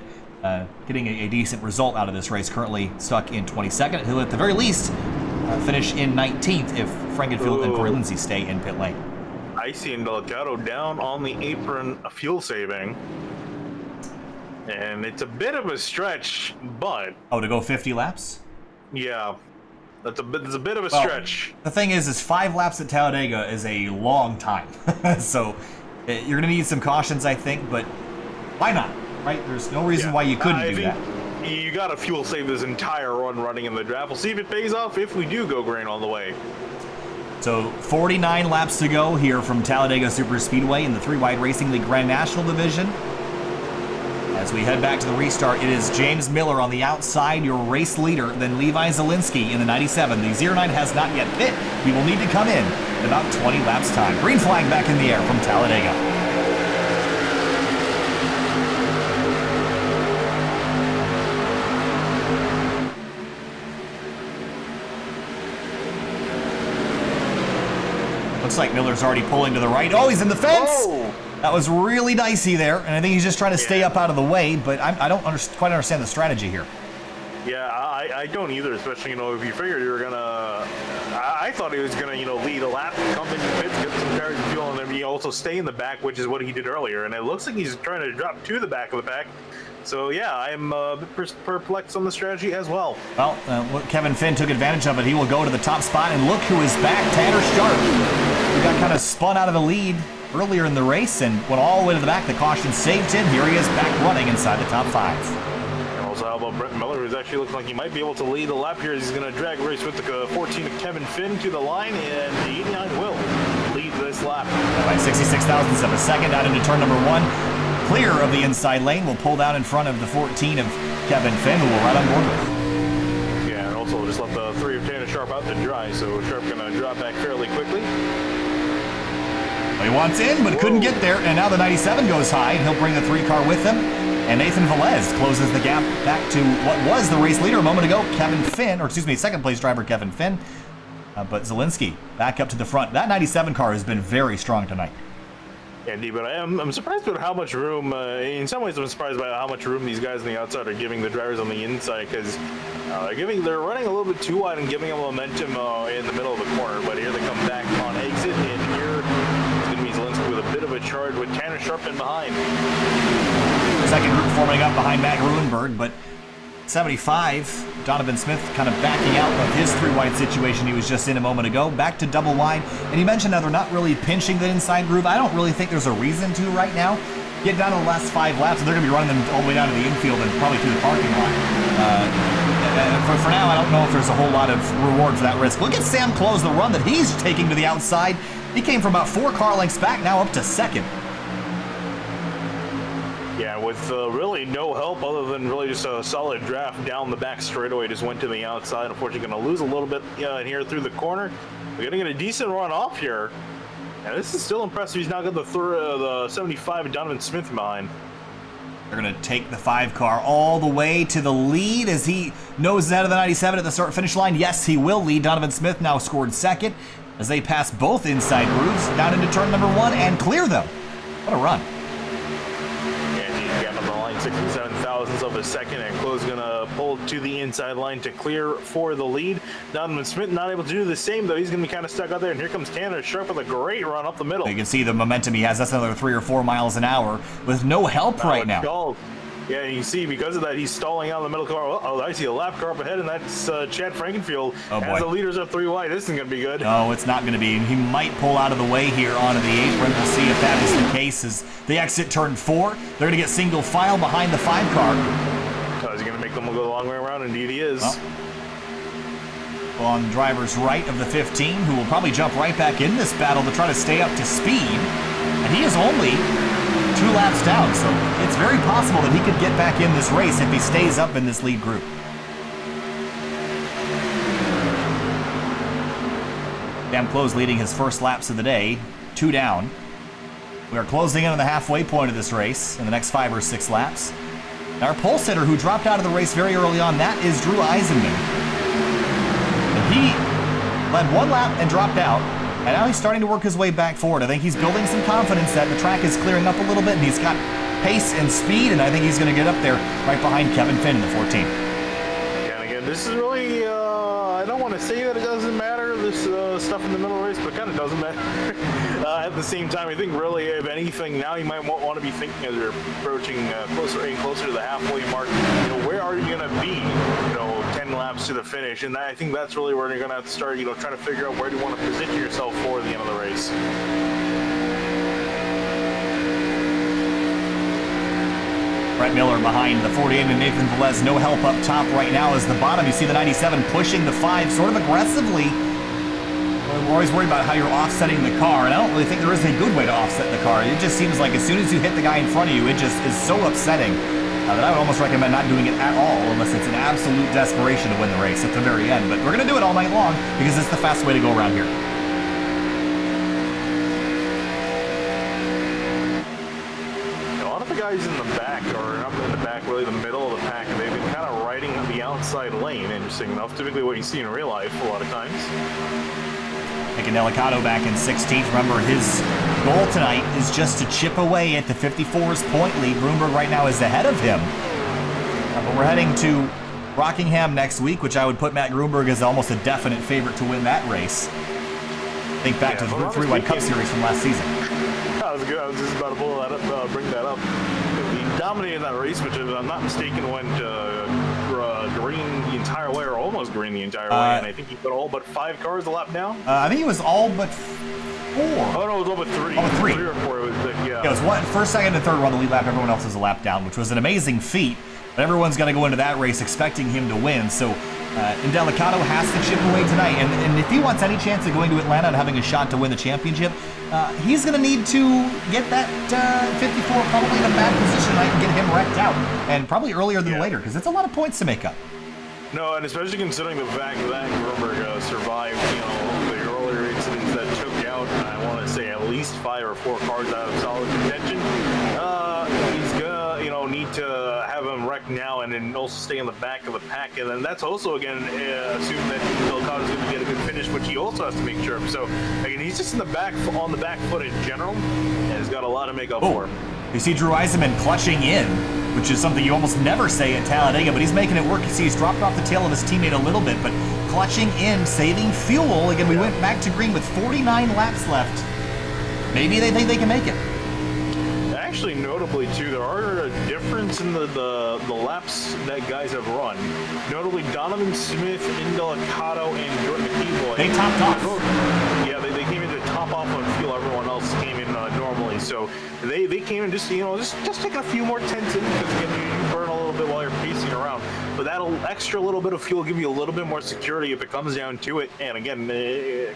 getting a decent result out of this race. Currently stuck in 22nd. He'll at the very least finish in 19th if Frankenfield and Corey Lindsay stay in pit lane. Icy and Delgado down on the apron, fuel saving. And it's a bit of a stretch, but... Oh, to go 50 laps? Yeah. It's a bit of a stretch. The thing is 5 laps at Talladega is a long time. So You're going to need some cautions, I think, but why not, right? There's no reason why you couldn't do that. You got to fuel save this entire run running in the draft. We'll see if it pays off if we do go green all the way. So 49 laps to go here from Talladega Superspeedway in the 3-Wide Racing League Grand National Division. As we head back to the restart, it is James Miller on the outside, your race leader, then Levi Zielinski in the 97. The 09 has not yet pit. He will need to come in about 20 laps time. Green flag back in the air from Talladega. Looks like Miller's already pulling to the right. Oh, he's in the fence! Oh. That was really dicey there, and I think he's just trying to stay up out of the way, but I don't quite understand the strategy here. Yeah, I don't either, especially, if you figured you were going to... I thought he was going to, lead a lap, come into the pits, get some tires and fuel, and then he also stay in the back, which is what he did earlier, and it looks like he's trying to drop to the back of the pack. So, yeah, I'm a bit perplexed on the strategy as well. Well, Kevin Finn took advantage of it. He will go to the top spot, and look who is back, Tanner Sharp. He got kind of spun out of the lead earlier in the race and went all the way to the back. The caution saved him. Here he is back running inside the top 5. And also, how about Brett Miller, who's actually looking like he might be able to lead a lap here. He's going to drag a race with the 14 of Kevin Finn to the line, and the 89 will lead this lap. By 66 thousandths of a second out into turn number 1. Clear of the inside lane, will pull down in front of the 14 of Kevin Finn, who we're right on board with. Yeah, and also just let the 3 of Tanner Sharp out to dry, so Sharp going to drop back fairly quickly. He wants in, but couldn't get there, and now the 97 goes high, and he'll bring the 3 car with him. And Nathan Velez closes the gap back to what was the race leader a moment ago, Kevin Finn, or excuse me, second place driver Kevin Finn. But Zielinski back up to the front. That 97 car has been very strong tonight. Yeah, indeed, but I'm surprised about how much room, in some ways I'm surprised by how much room these guys on the outside are giving the drivers on the inside, because they're running a little bit too wide and giving them momentum in the middle of the corner, but here they come back on exit, and here it's going to be Zielinski with a bit of a charge with Tanner Sharp in behind. Second group forming up behind Matt Gruenberg, but 75, Donovan Smith kind of backing out of his 3-wide situation he was just in a moment ago, back to double wide. And you mentioned how they're not really pinching the inside groove. I don't really think there's a reason to right now. Get down to the last 5 laps, and they're going to be running them all the way down to the infield and probably through the parking lot. For now, I don't know if there's a whole lot of reward for that risk. Look at Sam Close, the run that he's taking to the outside. He came from about 4 car lengths back, now up to second. Yeah, with really no help other than really just a solid draft down the back straightaway. Just went to the outside. Unfortunately, going to lose a little bit here through the corner. We're going to get a decent run off here. And this is still impressive. He's now got the 75 Donovan Smith behind. They're going to take the 5 car all the way to the lead as he noses out of the 97 at the start-finish line. Yes, he will lead. Donovan Smith now scored second as they pass both inside grooves down into turn number 1 and clear them. What a run. 67 thousandths of a second, and Close gonna pull to the inside line to clear for the lead. Donovan Smith not able to do the same, though. He's gonna be kind of stuck out there, and here comes Tanner Sharp with a great run up the middle. You can see the momentum he has. That's another 3 or 4 miles an hour with no help right now. Goal. Yeah, and you see because of that he's stalling out in the middle car. Oh, I see a lap car up ahead, and that's Chad Frankenfield. Oh boy. As the leaders up 3 wide. This isn't gonna be good. No, it's not gonna be. He might pull out of the way here onto the apron. We'll see if that is the case as they exit turn 4. They're gonna get single file behind the 5 car. Oh, is he gonna make them go the long way around? Indeed he is. Well, on the driver's right of the 15, who will probably jump right back in this battle to try to stay up to speed. And he is only 2 laps down, so it's very possible that he could get back in this race if he stays up in this lead group. Sam Close leading his first laps of the day, 2 down. We are closing in on the halfway point of this race in the next 5 or 6 laps. Now our pole sitter who dropped out of the race very early on, that is Drew Eisenman. And he led 1 lap and dropped out. And now he's starting to work his way back forward. I think he's building some confidence that the track is clearing up a little bit, and he's got pace and speed, and I think he's going to get up there right behind Kevin Finn in the 14. Yeah, and again, this is really, I don't want to say that it doesn't matter, this stuff in the middle of the race, but it kind of doesn't matter. At the same time, I think really, if anything, now you might want to be thinking as you're approaching closer and closer to the halfway mark, where are you going to be, 10 laps to the finish? And I think that's really where you're going to have to start, trying to figure out where do you want to position yourself for the end of the race. Brett Miller behind the 48 and Nathan Velez. No help up top right now as the bottom. You see the 97 pushing the 5 sort of aggressively. We're always worried about how you're offsetting the car, and I don't really think there is a good way to offset the car. It just seems like as soon as you hit the guy in front of you, it just is so upsetting that I would almost recommend not doing it at all unless it's an absolute desperation to win the race at the very end. But we're going to do it all night long because it's the fast way to go around here. Guys in the back, or not in the back, really the middle of the pack, and they've been kind of riding the outside lane, interesting enough, typically what you see in real life a lot of times. Nick Delicato back in 16th. Remember, his goal tonight is just to chip away at the 54's point lead. Grunberg right now is ahead of him. But we're heading to Rockingham next week, which I would put Matt Grunberg as almost a definite favorite to win that race. Think back to the 3-Wide Cup Series from last season. That was good. I was just about to pull that up, bring that up. He dominated that race, which, if I'm not mistaken, went green the entire way, or almost green the entire way. And I think he put all but 5 cars a lap down. I think it was all but 4. Oh no, it was all but 3. All but 3. 3 or 4. It was It was one, first, second, and third were on the lead lap. Everyone else is a lap down, which was an amazing feat. But everyone's going to go into that race expecting him to win. So Delicato has to chip away tonight. And if he wants any chance of going to Atlanta and having a shot to win the championship, he's going to need to get that 54 probably in a bad position tonight and get him wrecked out. And probably earlier than later, because it's a lot of points to make up. No, and especially considering the fact that Grunberg survived, the earlier incidents that took out, I want to say, at least 5 or 4 cars out of solid contention. He's gonna, need to have him wrecked now and then also stay in the back of the pack. And then that's also, again, assuming that Delicato's going to get a good finish, which he also has to make sure of. So, again, he's just in the back, on the back foot in general, and he's got a lot to make up for. You see Drew Eisenman clutching in, which is something you almost never say at Talladega, but he's making it work. You see he's dropped off the tail of his teammate a little bit, but clutching in, saving fuel. Again, we went back to green with 49 laps left. Maybe they think they can make it. Actually, notably, too, there are a difference in the laps that guys have run. Notably, Donovan Smith, Delicato, and Jordan McKeeboy. They topped off. Yeah, they came in to top off on fuel. Everyone else came in normally. So they came in just take a few more tenths in, because again, you burn a little bit while you're pacing around. But that'll extra little bit of fuel give you a little bit more security if it comes down to it. And again,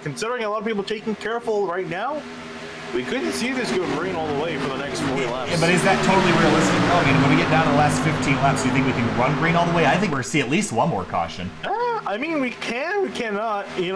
considering a lot of people taking careful right now, we couldn't see this go green all the way for the next 40 laps. Yeah, but is that totally realistic? I mean, when we get down to the last 15 laps, do you think we can run green all the way? I think we're going to see at least one more caution. I mean, we can, we cannot. These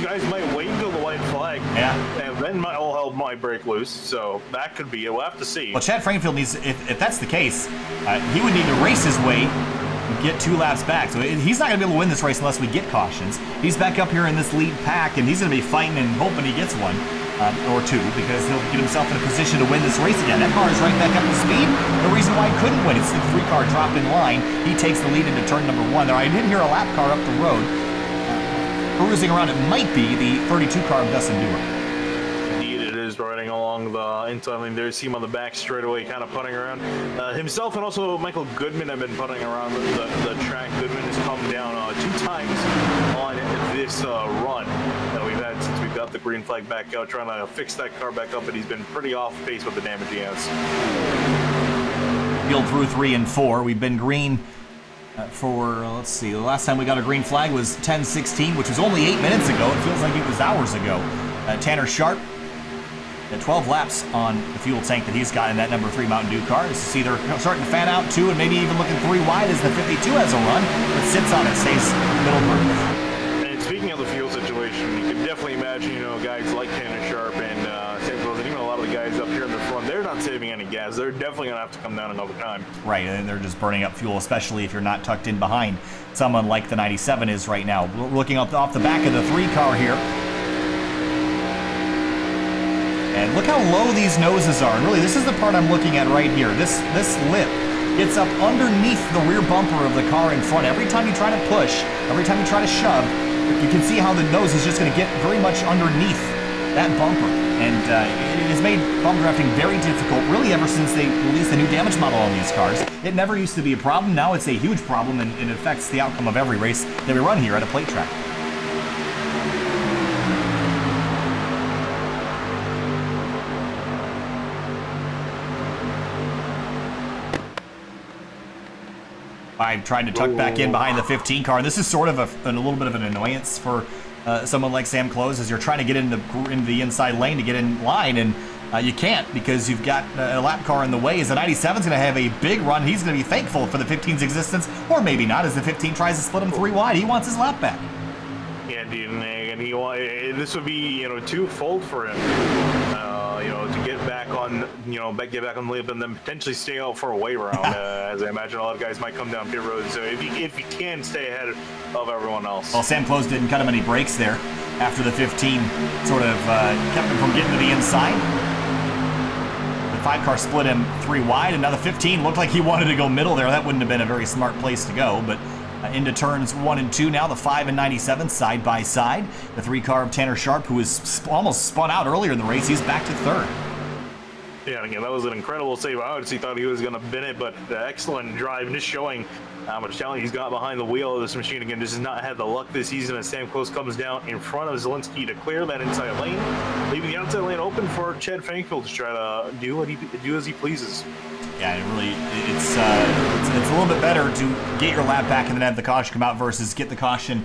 guys might wait until the white flag. Yeah. And then all hell might break loose. So that could be it. We'll have to see. Well, Chad Frankfield needs, if that's the case, he would need to race his way and get 2 laps back. So he's not going to be able to win this race unless we get cautions. He's back up here in this lead pack, and he's going to be fighting and hoping he gets one. Or 2, because he'll get himself in a position to win this race again. That car is right back up to speed. No reason why he couldn't win. It's the 3-car drop in line. He takes the lead into turn number 1. There, I did hear a lap car up the road. Cruising around, it might be the 32-car of Dustin Dewar. Indeed, it is riding along the inside lane. There's him on the back straightaway, kind of putting around. Himself and also Michael Goodman have been putting around the track. Goodman has come down 2 times on this run that we've had since we've got the green flag back out, trying to fix that car back up, but he's been pretty off pace with the damage he has. Field through 3 and 4. We've been green for, let's see, the last time we got a green flag was 10-16, which was only 8 minutes ago. It feels like it was hours ago. Tanner Sharp at 12 laps on the fuel tank that he's got in that number 3 Mountain Dew car. As you see, they're starting to fan out 2 and maybe even looking 3 wide as the 52 has a run, but sits on it, stays middle groove. Speaking of the fuel situation, you can definitely imagine, guys like Tanner Sharp and and even a lot of the guys up here in the front, they're not saving any gas. They're definitely going to have to come down another time. Right, and they're just burning up fuel, especially if you're not tucked in behind someone like the 97 is right now. We're looking off the back of the 3 car here. And look how low these noses are. And really, this is the part I'm looking at right here. This lip gets up underneath the rear bumper of the car in front. Every time you try to push, every time you try to shove, you can see how the nose is just going to get very much underneath that bumper. And it has made bump drafting very difficult, really ever since they released the new damage model on these cars. It never used to be a problem. Now it's a huge problem, and it affects the outcome of every race that we run here at a plate track. I tried to tuck back in behind the 15 car, and this is sort of a little bit of an annoyance for someone like Sam Close as you're trying to get into the inside lane to get in line, and you can't because you've got a lap car in the way. As the 97's going to have a big run, he's going to be thankful for the 15's existence, or maybe not, as the 15 tries to split him 3 wide. He wants his lap back. Yeah, dude, and this would be twofold for him. To get back on the lap and then potentially stay out for a way round. As I imagine a lot of guys might come down pit road. So if you can stay ahead of everyone else. Well, Sam Close didn't cut him any brakes there after the 15 sort of kept him from getting to the inside. The 5 car split him 3 wide, and now the 15 looked like he wanted to go middle there. That wouldn't have been a very smart place to go, but into turns 1 and 2 now, the 5 and 97 side by side. The 3 car of Tanner Sharp, who was almost spun out earlier in the race, he's back to 3rd. Yeah, again, that was an incredible save. I honestly thought he was going to bin it, but excellent drive, and just showing how much talent he's got behind the wheel of this machine. Again, just has not had the luck this season as Sam Close comes down in front of Zielinski to clear that inside lane, leaving the outside lane open for Chad Fankfield to try to do as he pleases. Yeah, it's a little bit better to get your lap back and then have the caution come out versus get the caution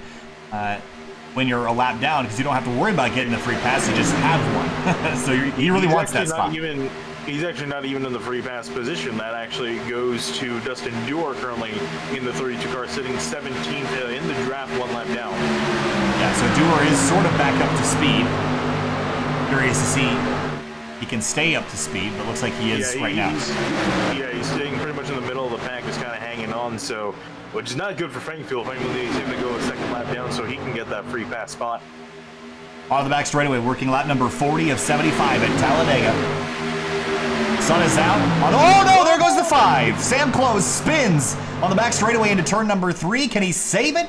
when you're a lap down, because you don't have to worry about getting the free pass. You just have one. So he really wants that spot. He's actually not even in the free pass position. That actually goes to Dustin Dewar, currently in the 32 car, sitting 17th in the draft, 1 lap down. Yeah, so Dewar is sort of back up to speed. Curious to see he can stay up to speed, but looks like he is right now. He's staying pretty much in the middle of the pack, just kind of hanging on, so which is not good for Frankfield. Frankfield needs him to go a 2nd lap down so he can get that free pass spot. On the back straightaway, working lap number 40 of 75 at Talladega. Sun is out. Oh no, there goes the 5. Sam Close spins on the back straightaway into turn number 3. Can he save it?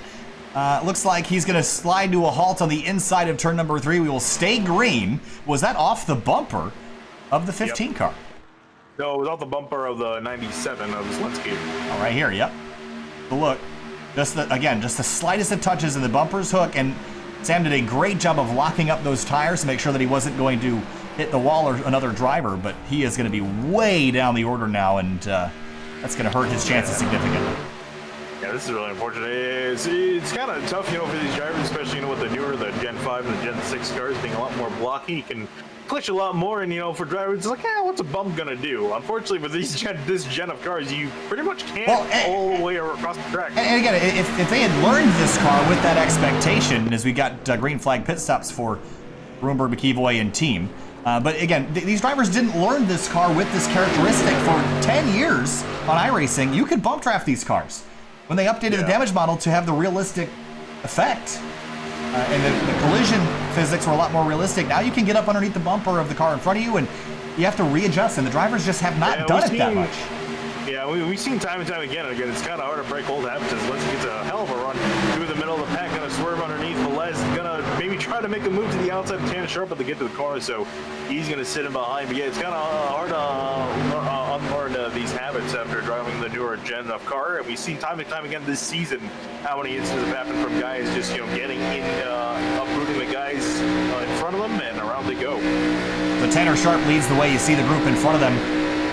Looks like he's going to slide to a halt on the inside of turn number 3. We will stay green. Was that off the bumper of the 15 car? No, it was off the bumper of the 97 of Zielinski. Oh, right here, yep. But look, just the slightest of touches in the bumper's hook, and Sam did a great job of locking up those tires to make sure that he wasn't going to hit the wall or another driver, but he is going to be way down the order now, and that's going to hurt his chances significantly. Yeah, this is really unfortunate. It's kind of tough, for these drivers, especially, with the newer, the Gen 5 and the Gen 6 cars being a lot more blocky. You can glitch a lot more, and, for drivers, it's like, what's a bump going to do? Unfortunately, with this gen of cars, you pretty much can't all the way across the track. And again, if they had learned this car with that expectation, as we got green flag pit stops for Broomberg, McEvoy, and team, but again, these drivers didn't learn this car with this characteristic for 10 years on iRacing. You could bump draft these cars when they updated the damage model to have the realistic effect. And the collision physics were a lot more realistic. Now you can get up underneath the bumper of the car in front of you, and you have to readjust, and the drivers just have not done it that much. Yeah, we've seen time and time again. Again, it's kind of hard to break old habits. Zielinski gets a hell of a run through the middle of the pack, going to swerve underneath Velez, going to maybe try to make a move to the outside of Tanner Sharp, but they get to the corner, so he's going to sit in behind. But yeah, it's kind of hard to unlearn these habits after driving the newer gen of car. And we've seen time and time again this season how many instances have happened from guys just getting in, uprooting the guys in front of them, and around they go. So Tanner Sharp leads the way. You see the group in front of them.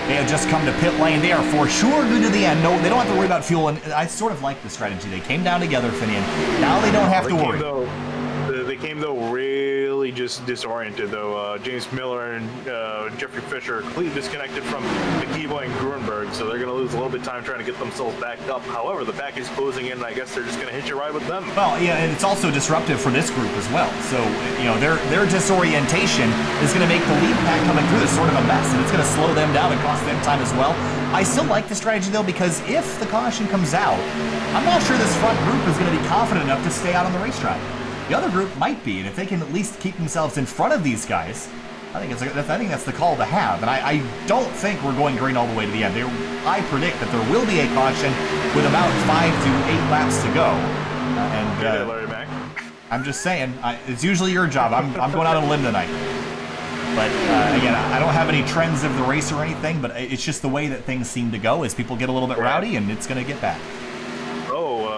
They have just come to pit lane. They are for sure good to the end. No, they don't have to worry about fuel. And I sort of like the strategy. They came down together, Finian. Now they don't have to worry. They came, though, really just disoriented, though. James Miller and Jeffrey Fisher are completely disconnected from McEvoy and Gruenberg, so they're going to lose a little bit of time trying to get themselves back up. However, the pack is closing in, and I guess they're just going to hitch a ride with them. Well, yeah, and it's also disruptive for this group as well. So, their disorientation is going to make the lead pack coming through this sort of a mess, and it's going to slow them down and cost them time as well. I still like the strategy, though, because if the caution comes out, I'm not sure this front group is going to be confident enough to stay out on the racetrack. The other group might be, and if they can at least keep themselves in front of these guys, I think that's the call to have. And I don't think we're going green all the way to the end. I predict that there will be a caution with about 5 to 8 laps to go. I'm just saying, it's usually your job. I'm going out on a limb tonight. But again, I don't have any trends of the race or anything, but it's just the way that things seem to go as people get a little bit rowdy, and it's going to get back.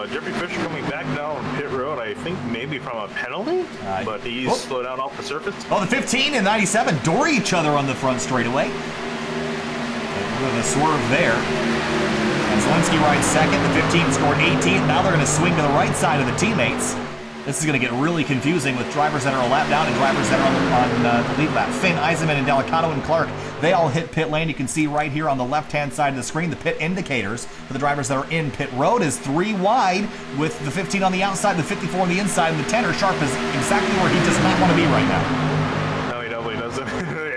Jeffrey Fisher coming back now on pit road, I think maybe from a penalty, but he's slowed down off the surface. Oh, the 15 and 97 door each other on the front straightaway. with a swerve there. And Zielinski rides second. The 15 scored 18th. Now they're going to swing to the right side of the teammates. This is going to get really confusing with drivers that are a lap down and drivers that are on the lead lap. Finn, Eisenman, and Delicato and Clark, they all hit pit lane. You can see right here on the left-hand side of the screen, the pit indicators for the drivers that are in pit road is 3 wide with the 15 on the outside, the 54 on the inside, and the 10 Sharp is exactly where he does not want to be right now. No, he definitely doesn't.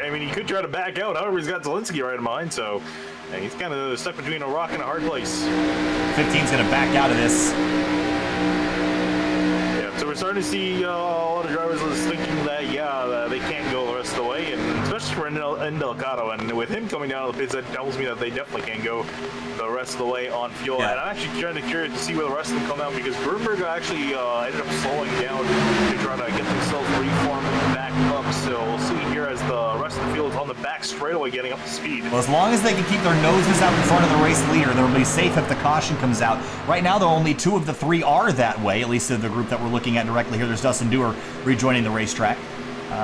I mean, he could try to back out. However, he's got Zielinski right in mind, so he's kind of stuck between a rock and a hard place. 15's going to back out of this. So we're starting to see a lot of drivers thinking that, they can't go the rest of the way, and especially for Delicato, and with him coming down to the pits, that tells me that they definitely can go the rest of the way on fuel. Yeah. And I'm actually kind of curious to see where the rest of them come out, because Grunberg actually ended up slowing down to try to get themselves reformed back up. So we'll see here as the rest of the field is on the back straightaway getting up to speed. Well, as long as they can keep their noses out in front of the race leader, they'll be safe if the caution comes out. Right now, though, only 2 of the 3 are that way, at least in the group that we're looking at directly here. There's Dustin Dewar rejoining the racetrack.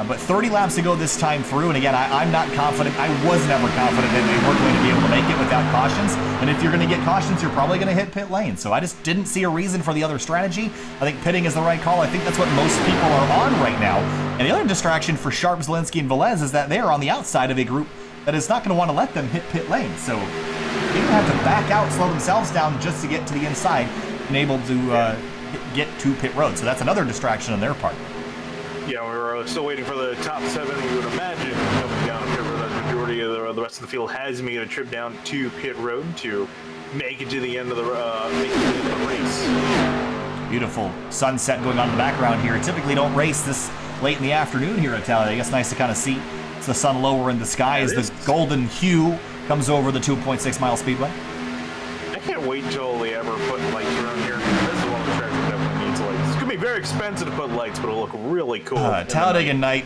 But 30 laps to go this time through, and again, I'm not confident. I was never confident that they weren't going to be able to make it without cautions. And if you're going to get cautions, you're probably going to hit pit lane. So I just didn't see a reason for the other strategy. I think pitting is the right call. I think that's what most people are on right now. And the other distraction for Sharp, Zielinski, and Velez is that they are on the outside of a group that is not going to want to let them hit pit lane. So they don't have to back out, slow themselves down just to get to the inside and able to get to pit road. So that's another distraction on their part. Yeah, we're still waiting for the top 7, we would imagine, coming down pit road. The majority of the rest of the field has made a trip down to pit road to make it to the end of the race. Beautiful sunset going on in the background here. Typically don't race this late in the afternoon here at Talladega. It's nice to kind of see the sun lower in the sky as the golden hue comes over the 2.6 mile speedway. I can't wait till they ever put lights around here. This is one of the tracks that definitely needs lights. It's going to be very expensive to put lights, but it'll look really cool. Talladega night,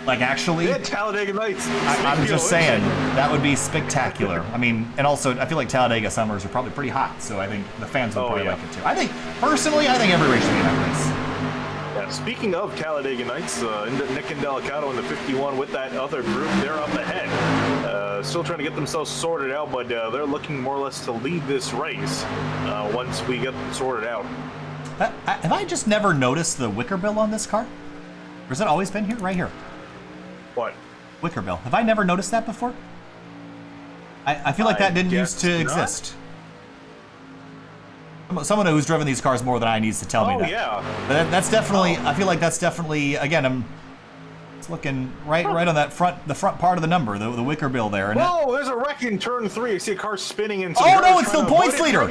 like actually... Yeah, Talladega nights. I'm just saying, that would be spectacular. I mean, and also, I feel like Talladega summers are probably pretty hot, so I think the fans would probably like it too. Personally, I think every race should be in that race. Yeah, speaking of Talladega nights, Nick and Delicato in the 51 with that other group, they're up ahead. Still trying to get themselves sorted out, but they're looking more or less to lead this race once we get them sorted out. Have I just never noticed the wicker bill on this car? Or has it always been here? Right here. What? Wicker bill. Have I never noticed that before? I feel like that didn't used to exist. Someone who's driven these cars more than I needs to tell me that. Oh, yeah. But that's definitely, I feel like that's definitely, again, it's looking right on that the front part of the number, the wicker bill there. And whoa, there's a wreck in turn 3. I see a car spinning and oh no, it's the points leader.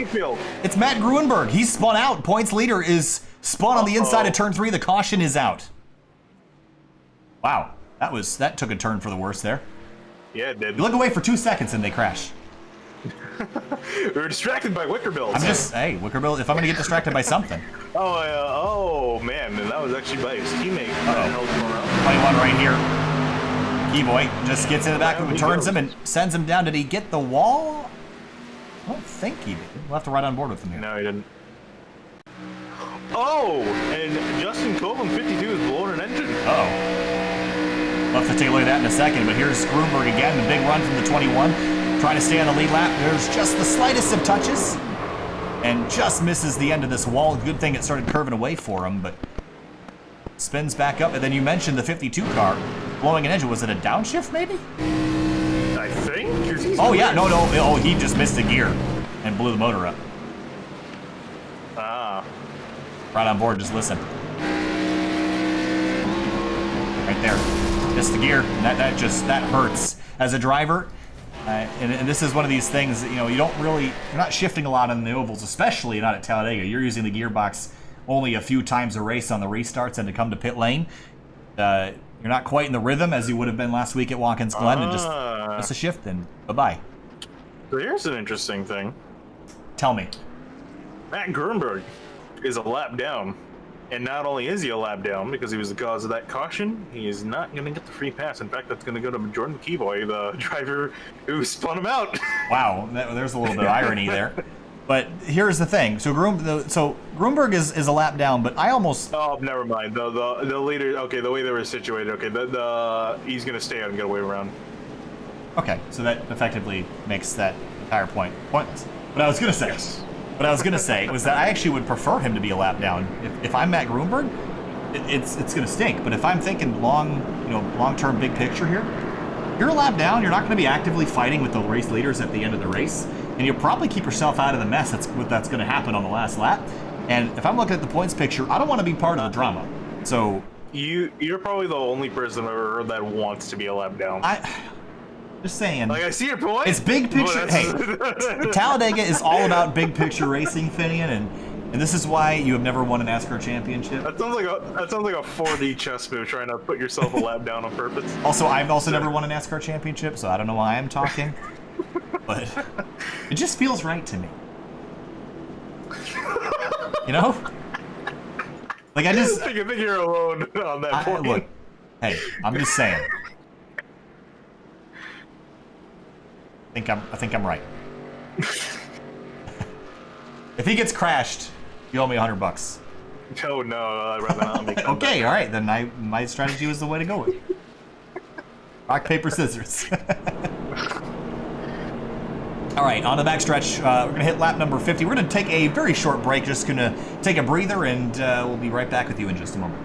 It's Matt Gruenberg. He's spun out. Points leader is spun on the inside of turn 3. The caution is out. Wow, that took a turn for the worse there. Yeah, it did. You look away for 2 seconds and they crash. We were distracted by wicker bills. Hey, wicker bill, if I'm going to get distracted by something. Oh, man, and that was actually by his teammate. 21 right here. Keyboy just gets in the back of him, turns him, and sends him down. Did he get the wall? I don't think he did. We'll have to ride on board with him here. No, he didn't. Oh, and Justin Copeland, 52, is blowing an engine. Uh-oh. We'll have to take a look at that in a second, but here's Gruenberg again, the big run from the 21. Trying to stay on the lead lap. There's just the slightest of touches and just misses the end of this wall. Good thing it started curving away for him, but spins back up. And then you mentioned the 52 car blowing an engine. Was it a downshift maybe? I think. Oh, yeah. No. Oh, he just missed a gear and blew the motor up. Ah. Right on board. Just listen. Right there. Missed the gear. That hurts. As a driver, and this is one of these things that, you're not shifting a lot on the ovals, especially not at Talladega. You're using the gearbox only a few times a race on the restarts, and to come to pit lane, you're not quite in the rhythm as you would have been last week at Watkins Glen, and just a shift, and bye-bye. So here's an interesting thing. Tell me. Matt Gruenberg is a lap down. And not only is he a lap down because he was the cause of that caution, he is not going to get the free pass. In fact, that's going to go to Jordan McKeeboy, the driver who spun him out. Wow, there's a little bit of irony there. But here's the thing. So Gruenberg is a lap down, but I almost... Oh, never mind. The leader... Okay, the way they were situated. Okay, he's going to stay out and get away around. Okay, so that effectively makes that entire point pointless. What I was gonna say, was that I actually would prefer him to be a lap down. If I'm Matt Grunberg, it's gonna stink. But if I'm thinking long-term big picture here, if you're a lap down, you're not gonna be actively fighting with the race leaders at the end of the race, and you'll probably keep yourself out of the mess that's gonna happen on the last lap. And if I'm looking at the points picture, I don't want to be part of the drama. So you're probably the only person I've ever heard that wants to be a lap down. Just saying. Like, I see your point. It's big picture. Hey, Talladega is all about big picture racing, Finian, and this is why you have never won a NASCAR championship. That sounds like a 4D chess move, trying to put yourself a lap down on purpose. Also, I've also never won a NASCAR championship, so I don't know why I'm talking, but it just feels right to me. You know? Like I think you're alone on that point. Look, hey, I'm just saying. I think I'm right. If he gets crashed, you owe me $100. Oh no, I'd rather not make that. Okay, all right, then my strategy was the way to go with. Rock, paper, scissors. All right, on the backstretch, we're gonna hit lap number 50. We're gonna take a very short break, just gonna take a breather, and we'll be right back with you in just a moment.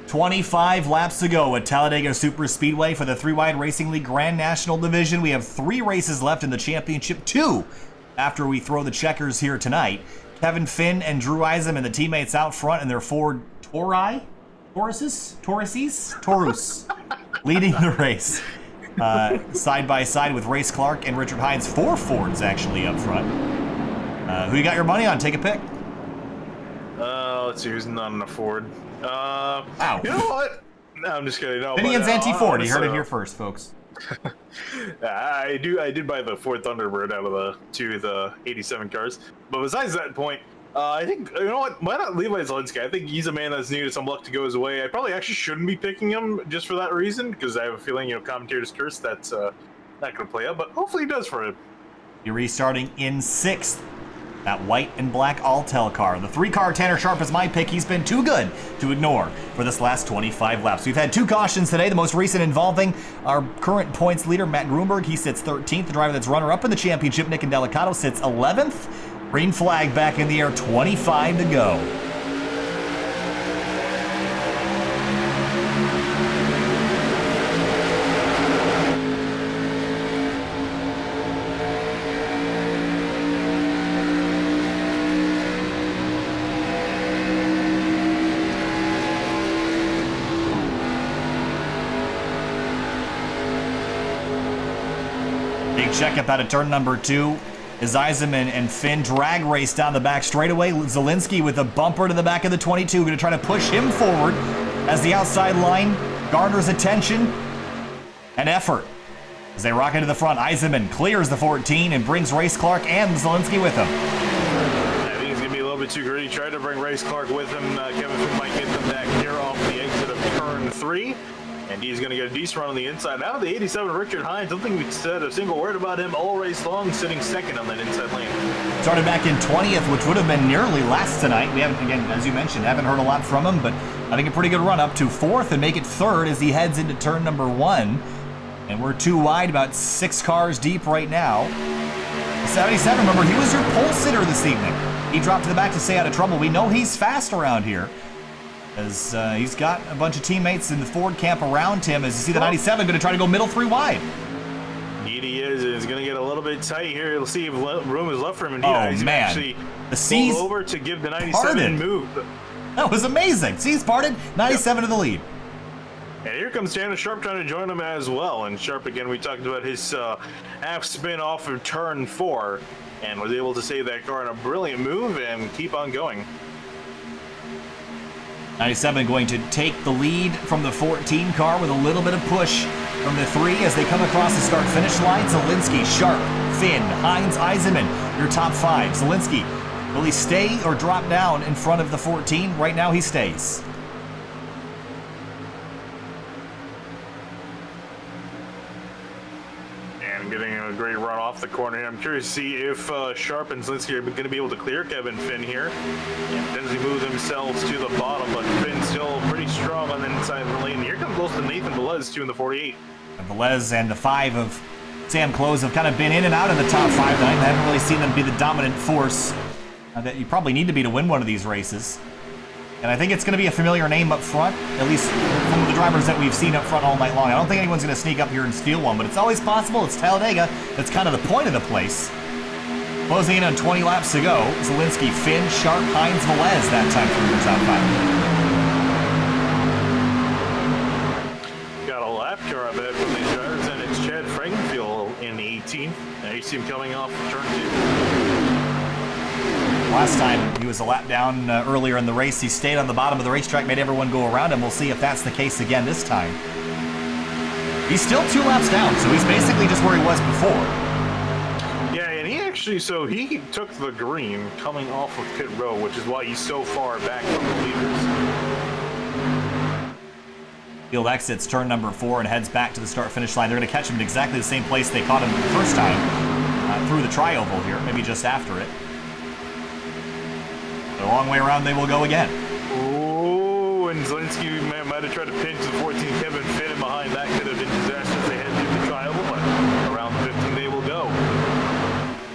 $25 laps to go at Talladega Superspeedway for the 3-Wide Racing League Grand National Division. We have 3 races left in the championship, 2 after we throw the checkers here tonight. Kevin Finn and Drew Isom and the teammates out front in their Ford Taurus, leading the race. Side by side with Race Clark and Richard Hines, 4 Fords actually up front. Who you got your money on? Take a pick. Let's see who's not on a Ford. Ow. You know what? No, I'm just kidding. No, Finian's anti-Ford. You heard it here first, folks. I did buy the Ford Thunderbird out of the 87 cars. But besides that point, I think, you know what? Why not Levi Zielinski? I think he's a man that's needed some luck to go his way. I probably actually shouldn't be picking him just for that reason, because I have a feeling, commentator's curse, that's not going to play out. But hopefully he does for him. You're restarting in 6th. That white and black Altel car. The 3-car Tanner Sharp is my pick. He's been too good to ignore for this last 25 laps. We've had 2 cautions today, the most recent involving our current points leader, Matt Grunberg. He sits 13th. The driver that's runner-up in the championship, Nick Indelicato, sits 11th. Green flag back in the air, 25 to go. Tight checkup out of turn number 2. As Eisenman and Finn drag race down the back straightaway. Zielinski with a bumper to the back of the 22. Going to try to push him forward as the outside line garners attention and effort. As they rock into the front, Eisenman clears the 14 and brings Race Clark and Zielinski with him. I think he's going to be a little bit too greedy. Tried to bring Race Clark with him. Kevin Finn might get them back here off the exit of turn 3. And he's going to get a decent run on the inside. Now the 87, Richard Hines. Don't think we said a single word about him all race long, sitting second on that inside lane. Started back in 20th, which would have been nearly last tonight. We haven't, again, as you mentioned, haven't heard a lot from him, but I think a pretty good run up to 4th and make it 3rd as he heads into turn number 1. And we're 2 wide, about 6 cars deep right now. 77, remember, he was your pole sitter this evening. He dropped to the back to stay out of trouble. We know he's fast around here, as he's got a bunch of teammates in the Ford camp around him. As you see the 97 going to try to go middle 3 wide. Indeed he is. It's going to get a little bit tight here. We'll see if room is left for him. Indeed, Oh, he's man. actually The C's over to give the 97 parted. move. That was amazing. C's parted, 97 to the lead. And here comes Tanner Sharp trying to join him as well. And Sharp, again, we talked about his half spin off of turn 4 and was able to save that car in a brilliant move and keep on going. 97 going to take the lead from the 14 car with a little bit of push from the 3 as they come across the start-finish line. Zielinski, Sharp, Finn, Hines, Eisenman, your top 5. Zielinski, will he stay or drop down in front of the 14? Right now he stays. And getting a great run off the corner. I'm curious to see if Sharp and Zielinski are going to be able to clear Kevin Finn here. And potentially move themselves to the bottom, but Finn's still pretty strong on the inside of the lane. Here comes close to Nathan Velez, too, in the 48. Velez and the 5 of Sam Close have kind of been in and out of the top 5 tonight. I haven't really seen them be the dominant force that you probably need to be to win one of these races. And I think it's going to be a familiar name up front, at least some of the drivers that we've seen up front all night long. I don't think anyone's going to sneak up here and steal one, but it's always possible. It's Talladega. That's kind of the point of the place. Closing in on 20 laps to go. Zielinski, Finn, Sharp, Hines, Velez that time through the top 5. Got a lap car, I bet, from these drivers, and it's Chad Frankenfield in the 18th. Now you see him coming off turn 2. Last time he was a lap down earlier in the race. He stayed on the bottom of the racetrack, made everyone go around him. We'll see if that's the case again this time. He's still 2 laps down, so he's basically just where he was before. Yeah, and he actually, so he took the green coming off of pit road, which is why he's so far back from the leaders. Field exits turn number 4 and heads back to the start-finish line. They're going to catch him at exactly the same place they caught him the first time, through the tri-oval here, maybe just after it. A long way around they will go again. Oh, and Zielinski might have tried to pinch the 14 Kevin Finn in behind. That could have been disastrous. They had to do the tri-oval, but around the 15 they will go.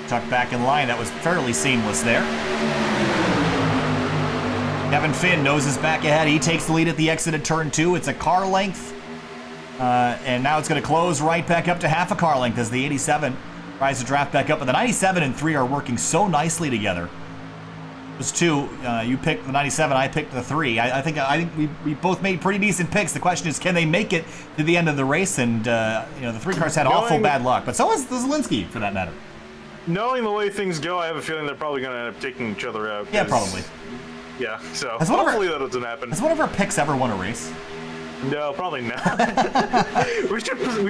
Tucked back in line. That was fairly seamless there. Kevin Finn noses back ahead. He takes the lead at the exit of turn 2. It's a car length. And now it's going to close right back up to half a car length as the 87 tries to draft back up. But the 97 and 3 are working so nicely together. Those 2, you picked the 97, I picked the 3. I think we both made pretty decent picks. The question is, can they make it to the end of the race? And the 3 cars had awful bad luck, but so was the Zielinski, for that matter. Knowing the way things go, I have a feeling they're probably going to end up taking each other out. Yeah, probably. Yeah, so hopefully that doesn't happen. Has one of our picks ever won a race? No, probably not. we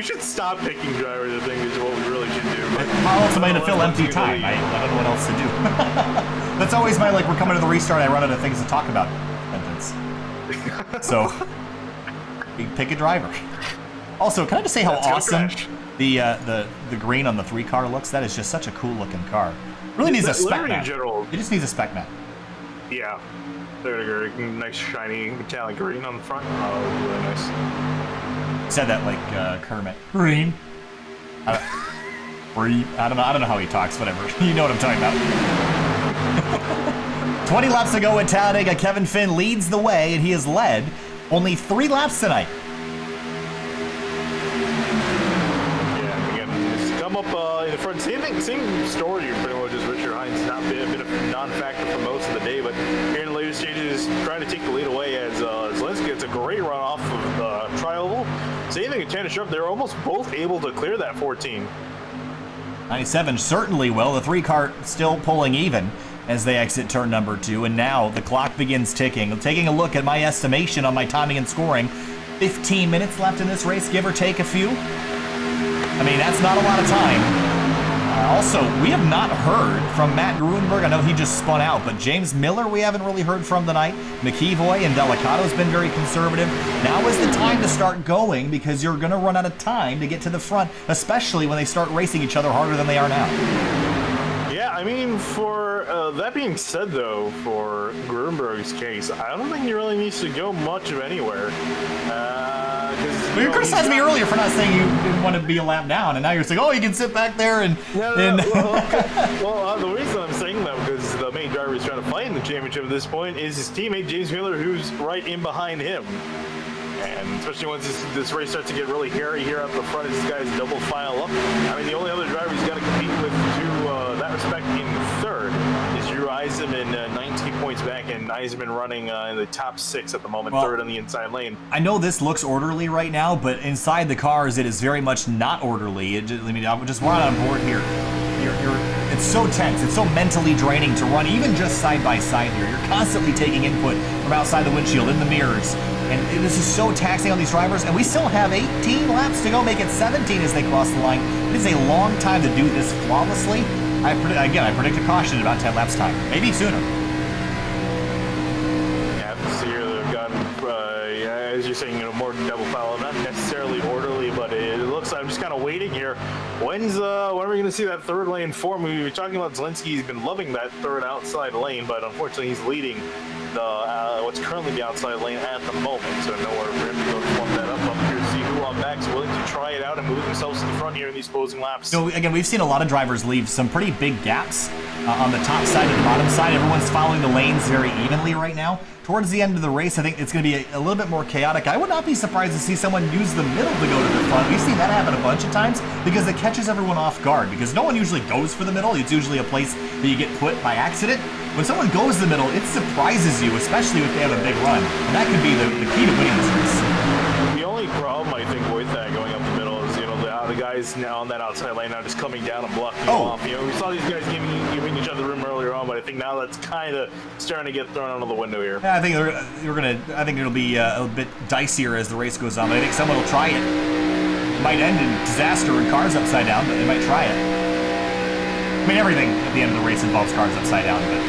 should stop picking drivers, I think, is what we really should do. I'll also made to fill empty time. I don't know what else to do. That's always my, we're coming to the restart, I run out of things to talk about sentence. So, you pick a driver. Also, can I just say how awesome the green on the 3 car looks? That is just such a cool looking car. Really needs a spec map. It just needs a spec map. Yeah. They're a nice shiny metallic green on the front. Oh, really nice. Said that like Kermit. Green. I don't know how he talks, whatever. You know what I'm talking about. 20 laps to go at Talladega. Kevin Finn leads the way, and he has led only 3 laps tonight. Yeah, again, just come up in the front. Same story pretty much as Richard Hines. Not been a bit of a non-factor for most of the day, but here in the later stages, trying to take the lead away as Zielinski gets a great run off of the tri-oval. Same thing at Tanner Sharp. They're almost both able to clear that 14. 97 certainly will. The 3-car still pulling even as they exit turn number 2, and now the clock begins ticking. Taking a look at my estimation on my timing and scoring, 15 minutes left in this race, give or take a few. I mean, that's not a lot of time. Also, we have not heard from Matt Gruenberg. I know he just spun out, but James Miller we haven't really heard from tonight. McEvoy and Delicado's been very conservative. Now is the time to start going because you're going to run out of time to get to the front, especially when they start racing each other harder than they are now. Yeah, I mean, for that being said, though, for Gruenberg's case, I don't think he really needs to go much of anywhere. Well, you criticized me earlier for not saying you didn't want to be a lap down, and now you're saying, oh, you can sit back there and... Well, the reason I'm saying that, because the main driver is trying to fight in the championship at this point, is his teammate James Miller, who's right in behind him. And especially once this race starts to get really hairy here at the front, as these guys double file up. I mean, the only other driver he's got to compete with to that respect in third is Drew Eisenman, 19 points back, and Eisenman running in the top 6 at the moment, third on the inside lane. I know this looks orderly right now, but inside the cars, it is very much not orderly. I'm just right on board here. It's so tense. It's so mentally draining to run, even just side by side here. You're constantly taking input from outside the windshield, in the mirrors. And this is so taxing on these drivers. And we still have 18 laps to go, make it 17 as they cross the line. It is a long time to do this flawlessly. I predict a caution in about 10 laps time, maybe sooner. Yeah, this year they've gotten, as you're saying, more double foul, not necessarily orderly, but it looks like I'm just kind of waiting here. When are we going to see that third lane form? We were talking about Zelensky. He's been loving that third outside lane, but unfortunately he's leading what's currently the outside lane at the moment, so nowhere for him to go to form that up here to see who on back's willing to try it out and move themselves to the front here in these closing laps. Again, we've seen a lot of drivers leave some pretty big gaps on the top side and the bottom side. Everyone's following the lanes very evenly right now. Towards the end of the race, I think it's going to be a little bit more chaotic. I would not be surprised to see someone use the middle to go to the front. We've seen that happen a bunch of times because it catches everyone off guard, because no one usually goes for the middle. It's usually a place that you get put by accident. When someone goes to the middle, it surprises you, especially if they have a big run. And that could be the key to winning this race. The only problem, I think, with that going up the middle is, the guys now on that outside lane now just coming down and blocking off. We saw these guys giving each other room earlier on, but I think now that's kind of starting to get thrown out of the window here. Yeah, I think I think it'll be a bit dicier as the race goes on. But I think someone will try it. It might end in disaster and cars upside down, but they might try it. I mean, everything at the end of the race involves cars upside down, but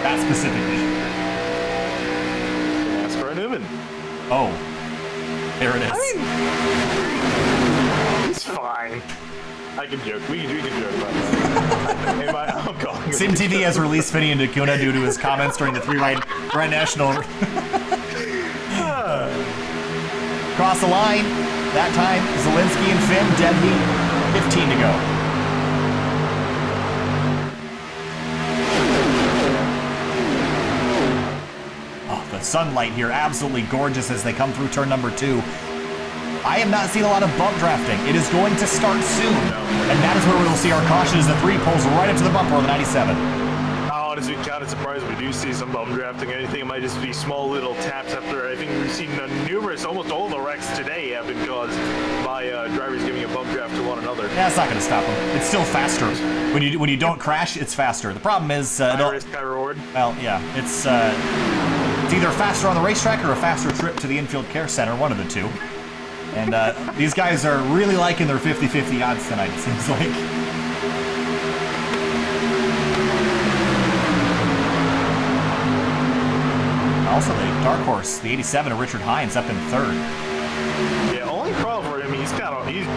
that specifically. Jasper Newman. Oh, there it is. He's fine. I can joke. We can joke about that. I'm calling Sim TV has released Finney and Dakuna due to his comments during the three-ride Grand National. Cross the line. That time, Zelensky and Finn dead heat. 15 to go. Sunlight here, absolutely gorgeous as they come through turn number 2. I have not seen a lot of bump drafting. It is going to start soon, and that is where we will see our caution as the 3 pulls right up to the bumper on the 97. Honestly, kind of surprised we do see some bump drafting. I think it might just be small little taps after. I think we've seen numerous, almost all the wrecks today have been caused by drivers giving a bump draft to one another. Yeah, it's not going to stop them. It's still faster. When you don't crash, it's faster. The problem is... high risk, high reward. Well, yeah, it's either faster on the racetrack or a faster trip to the infield care center, one of the two. And these guys are really liking their 50-50 odds tonight, it seems like. Also, the dark horse, the 87 of Richard Hines, up in third. Yeah, only problem for him, he's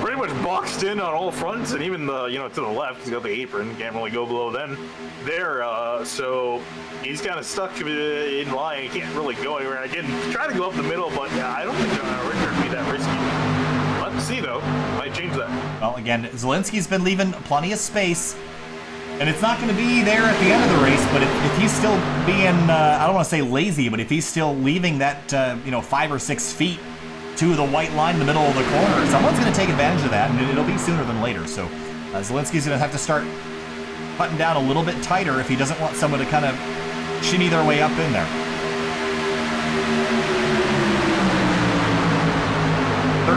pretty much boxed in on all fronts, and even the to the left, he's got the apron, can't really go below them there. So he's kind of stuck in line. He can't really go anywhere. Again, try to go up the middle, but I don't think Richard would be that risky. Let's see though, might change that. Well, again, Zelensky's been leaving plenty of space. And it's not going to be there at the end of the race, but if he's still being, I don't want to say lazy, but if he's still leaving that, 5 or 6 feet to the white line in the middle of the corner, someone's going to take advantage of that, and it'll be sooner than later. So Zelensky's going to have to start cutting down a little bit tighter if he doesn't want someone to kind of shinny their way up in there.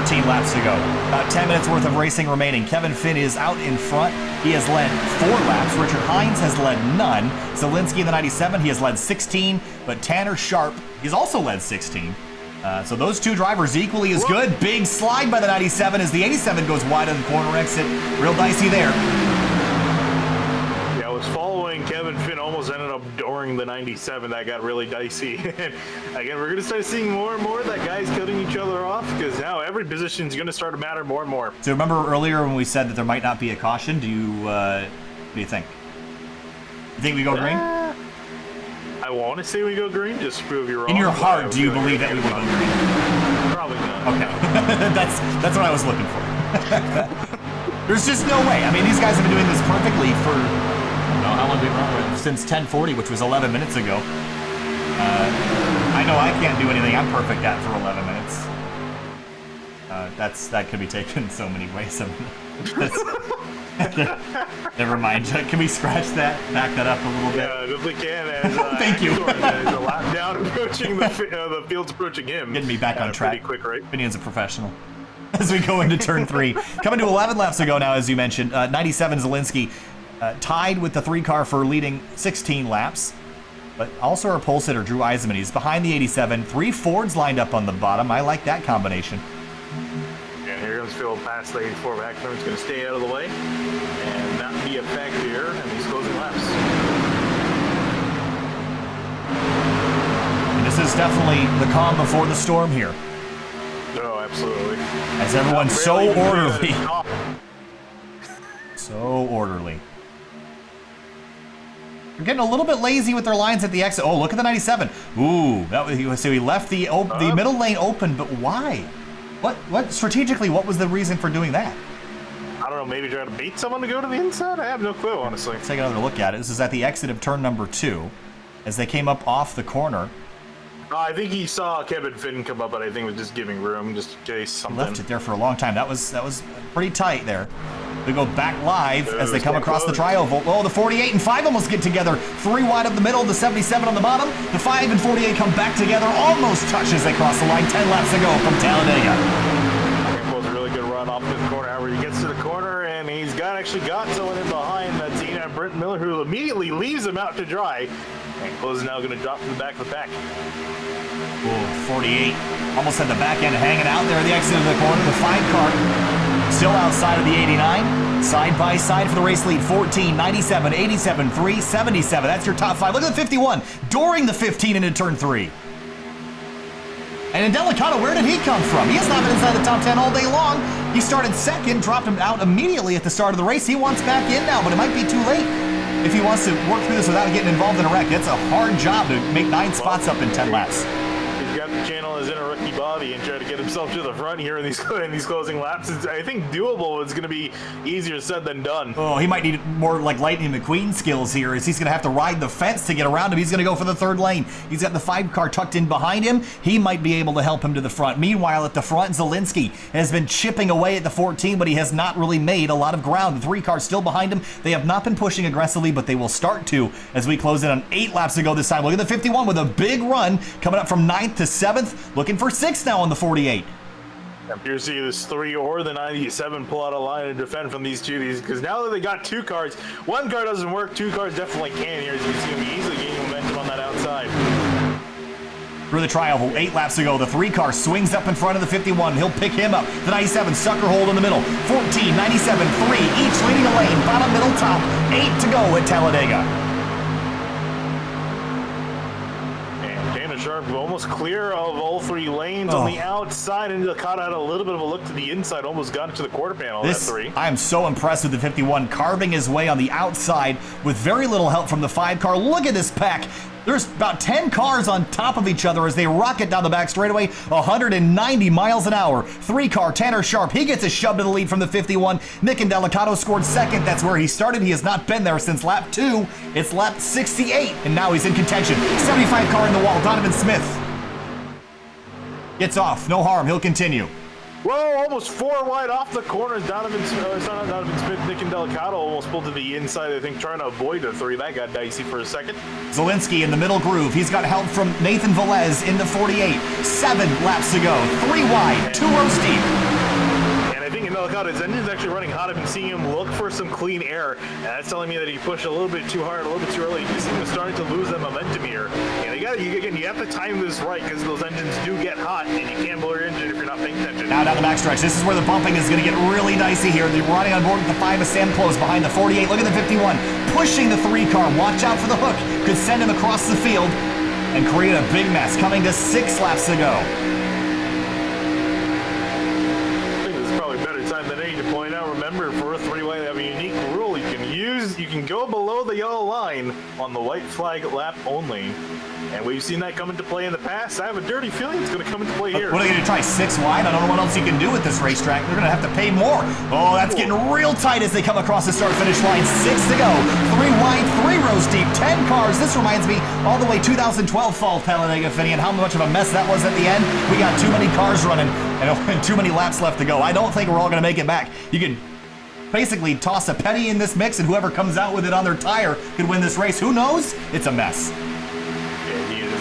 14 laps to go. About 10 minutes worth of racing remaining. Kevin Finn is out in front. He has led 4 laps. Richard Hines has led none. Zielinski in the 97, he has led 16. But Tanner Sharp, he's also led 16. So those 2 drivers equally as good. Big slide by the 97 as the 87 goes wide of the corner exit. Real dicey there. Yeah, I was following Kevin Finn, almost ended up during the 97. That got really dicey. And again, we're going to start seeing more and more that guys cutting each other off, because now every position is going to start to matter more and more. So remember earlier when we said that there might not be a caution? What do you think? You think we go green? I want to say we go green, just to prove you wrong. In your heart, do you believe that we will go green? Probably not. Okay. that's what I was looking for. There's just no way. I mean, these guys have been doing this perfectly for, I don't know, how long have we been running? Since 10:40, which was 11 minutes ago. I know I can't do anything I'm perfect at for 11 minutes. That could be taken so many ways. Never mind. Can we scratch that? Back that up a little bit? Yeah, if we can. As, Thank you. There's a lap down approaching the field's approaching him. Getting me back on track. Pretty quick, right? Vinny is a professional. As we go into turn 3. Coming to 11 laps to go now, as you mentioned. 97 Zielinski tied with the 3 car for leading 16 laps. But also our pole sitter, Drew Eisenman. He's behind the 87. 3 Fords lined up on the bottom. I like that combination. And here comes Phil past the 84 back there. He's going to stay out of the way and not be a factor here in these closing laps. And this is definitely the calm before the storm here. Oh, absolutely. As everyone's so orderly. So orderly. We're getting a little bit lazy with their lines at the exit. Oh, look at the 97. Ooh, so he left the middle lane open, but why? What strategically, what was the reason for doing that? I don't know, maybe trying to beat someone to go to the inside? I have no clue, honestly. Let's take another look at it. This is at the exit of turn number 2, as they came up off the corner. I think he saw Kevin Finn come up, but I think he was just giving room, just in case something. Left it there for a long time. That was pretty tight there. We go back live as they come across the tri-oval. Oh, the 48 and 5 almost get together. 3 wide up the middle, the 77 on the bottom. The 5 and 48 come back together, almost touch as they cross the line. 10 laps to go from Talladega. That was a really good run off this corner. However, he gets to the corner, and he's actually got someone in behind. That's Brent Miller, who immediately leaves him out to dry. And Close is now going to drop to the back of the pack. Oh, 48. Almost had the back end hanging out there at the exit of the corner. The 5 car still outside of the 89. Side by side for the race lead. 14, 97, 87, 3, 77. That's your top 5. Look at the 51 during the 15 into turn 3. And Delicato, where did he come from? He has not been inside the top 10 all day long. He started second, dropped him out immediately at the start of the race. He wants back in now, but it might be too late if he wants to work through this without getting involved in a wreck. It's a hard job to make 9 spots up in 10 laps. He's got the channel as in a rookie Bobby and try to get himself to the front here in these closing laps. I think doable. It's going to be easier said than done. Oh, he might need more like Lightning McQueen skills here, as he's going to have to ride the fence to get around him. He's going to go for the 3rd lane. He's got the 5 car tucked in behind him. He might be able to help him to the front. Meanwhile, at the front, Zielinski has been chipping away at the 14, but he has not really made a lot of ground. The 3 car still behind him. They have not been pushing aggressively, but they will start to as we close in on 8 laps to go this time. Look at the 51 with a big run coming up from 9th to 7th. Looking for 6th now on the 48. I'm curious to see this 3 or the 97 pull out a line and defend from these two. Because now that they got 2 cars, 1 car doesn't work, 2 cars definitely can here. As you can see, he'll be easily gaining momentum on that outside. Through the tri-oval, 8 laps to go. The 3 car swings up in front of the 51. He'll pick him up. The 97 sucker hold in the middle. 14, 97, 3, each leading a lane. Bottom, middle, top. 8 to go at Talladega. Sharp almost clear of all 3 lanes on the outside, and Delicato had a little bit of a look to the inside, almost got into the quarter panel of that 3. I am so impressed with the 51 carving his way on the outside with very little help from the 5 car. Look at this pack. There's about 10 cars on top of each other as they rocket down the back straightaway, 190 miles an hour. 3 car, Tanner Sharp, he gets a shove to the lead from the 51. Nick and Delicato scored 2nd. That's where he started. He has not been there since lap 2. It's lap 68, and now he's in contention. 75 car in the wall, Donovan Smith gets off. No harm, he'll continue. Whoa, almost 4 wide off the corners. Donovan Smith, Nick and Delicato almost pulled to the inside, I think, trying to avoid the 3. That got dicey for a second. Zielinski in the middle groove. He's got help from Nathan Velez in the 48. 7 laps to go. 3 wide, 2 rows deep. look out, his engine's actually running hot. I've been seeing him look for some clean air, and that's telling me that he pushed a little bit too hard, a little bit too early. He's starting to lose that momentum here. And you have to time this right, because those engines do get hot, and you can't blow your engine if you're not paying attention. Now down the backstretch. This is where the bumping is going to get really dicey here. They're riding on board with the 5 of Sam close behind the 48. Look at the 51. Pushing the 3 car. Watch out for the hook. Could send him across the field and create a big mess. Coming to 6 laps to go. I think this is probably a better time than any to point out. Remember, for a 3-way, they have a unique rule. You can go below the yellow line on the white flag lap only. And we've seen that come into play in the past. I have a dirty feeling it's going to come into play here. What are they going to try, 6 wide? I don't know what else you can do with this racetrack. They're going to have to pay more. Oh, that's getting real tight as they come across the start-finish line. 6 to go. 3 wide, 3 rows deep, 10 cars. This reminds me all the way 2012 fall Talladega, Finney, and how much of a mess that was at the end. We got too many cars running and too many laps left to go. I don't think we're all going to make it back. You can basically toss a penny in this mix, and whoever comes out with it on their tire could win this race. Who knows? It's a mess.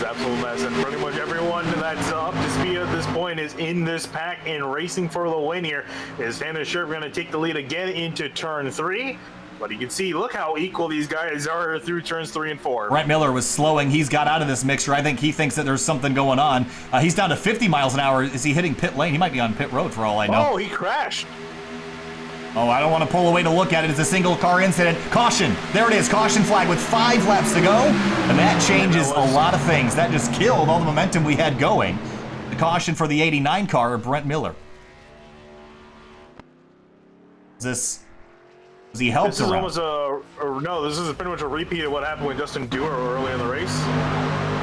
Absolute mess, and pretty much everyone that's up to speed at this point is in this pack and racing for the win here. Is Hannah Sherp going to take the lead again into turn 3? But you can see, look how equal these guys are through turns 3 and 4. Brent Miller was slowing. He's got out of this mixture. I think he thinks that there's something going on. He's down to 50 miles an hour. Is he hitting pit lane? He might be on pit road for all I know. Oh, he crashed. Oh, I don't want to pull away to look at it. It's a single car incident. Caution. There it is. Caution flag with 5 laps to go. And that changes a lot of things. That just killed all the momentum we had going. The caution for the 89 car, Brent Miller. Was he helped This is around? this is pretty much a repeat of what happened with Justin Dewar early in the race.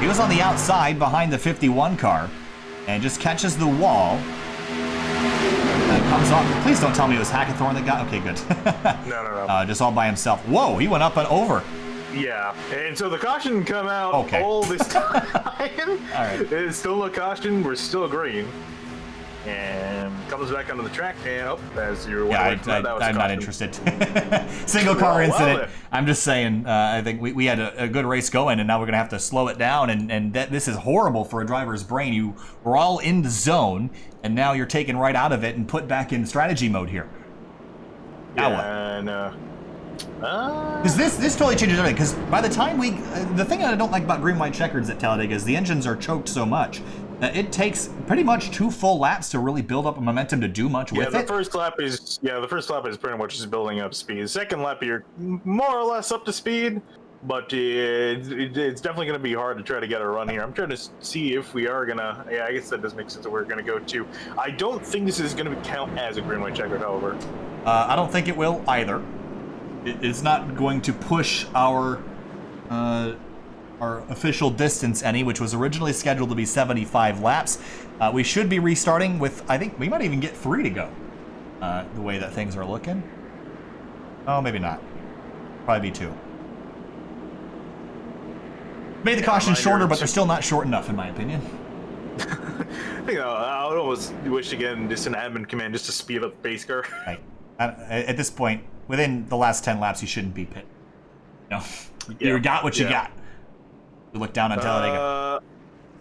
He was on the outside behind the 51 car and just catches the wall. Comes off. Please don't tell me it was Hackathorn that got. Okay, good. No. Just all by himself. Whoa, he went up and over. Yeah, and so the caution come out Okay. all this time. All right. It's still a caution. We're still green. And comes back onto the track, and as you're Yeah, I'm not interested. Single car incident. I'm just saying, I think we had a good race going, and now we're going to have to slow it down, and this is horrible for a driver's brain. You were all in the zone, and now you're taken right out of it and put back in strategy mode here. Now what? Because this totally changes everything. Because by the time the thing that I don't like about green-white checkers at Talladega is the engines are choked so much that it takes pretty much 2 full laps to really build up a momentum to do much with it. The first lap is pretty much just building up speed. Second lap, you're more or less up to speed, but it's definitely going to be hard to try to get a run here. I'm trying to see if we are gonna. Yeah, I guess that does make sense that we're going to go to. I don't think this is going to count as a green-white checker, however. I don't think it will either. It's not going to push our official distance any, which was originally scheduled to be 75 laps. We should be restarting with, I think we might even get 3 to go, the way that things are looking. Oh, maybe not. Probably be 2. Made the caution shorter, but they're still not short enough, in my opinion. I would almost wish to get just an admin command just to speed up the pace car. Right. At this point, within the last 10 laps, you shouldn't be pit. You got what you got. We look down on Talladega.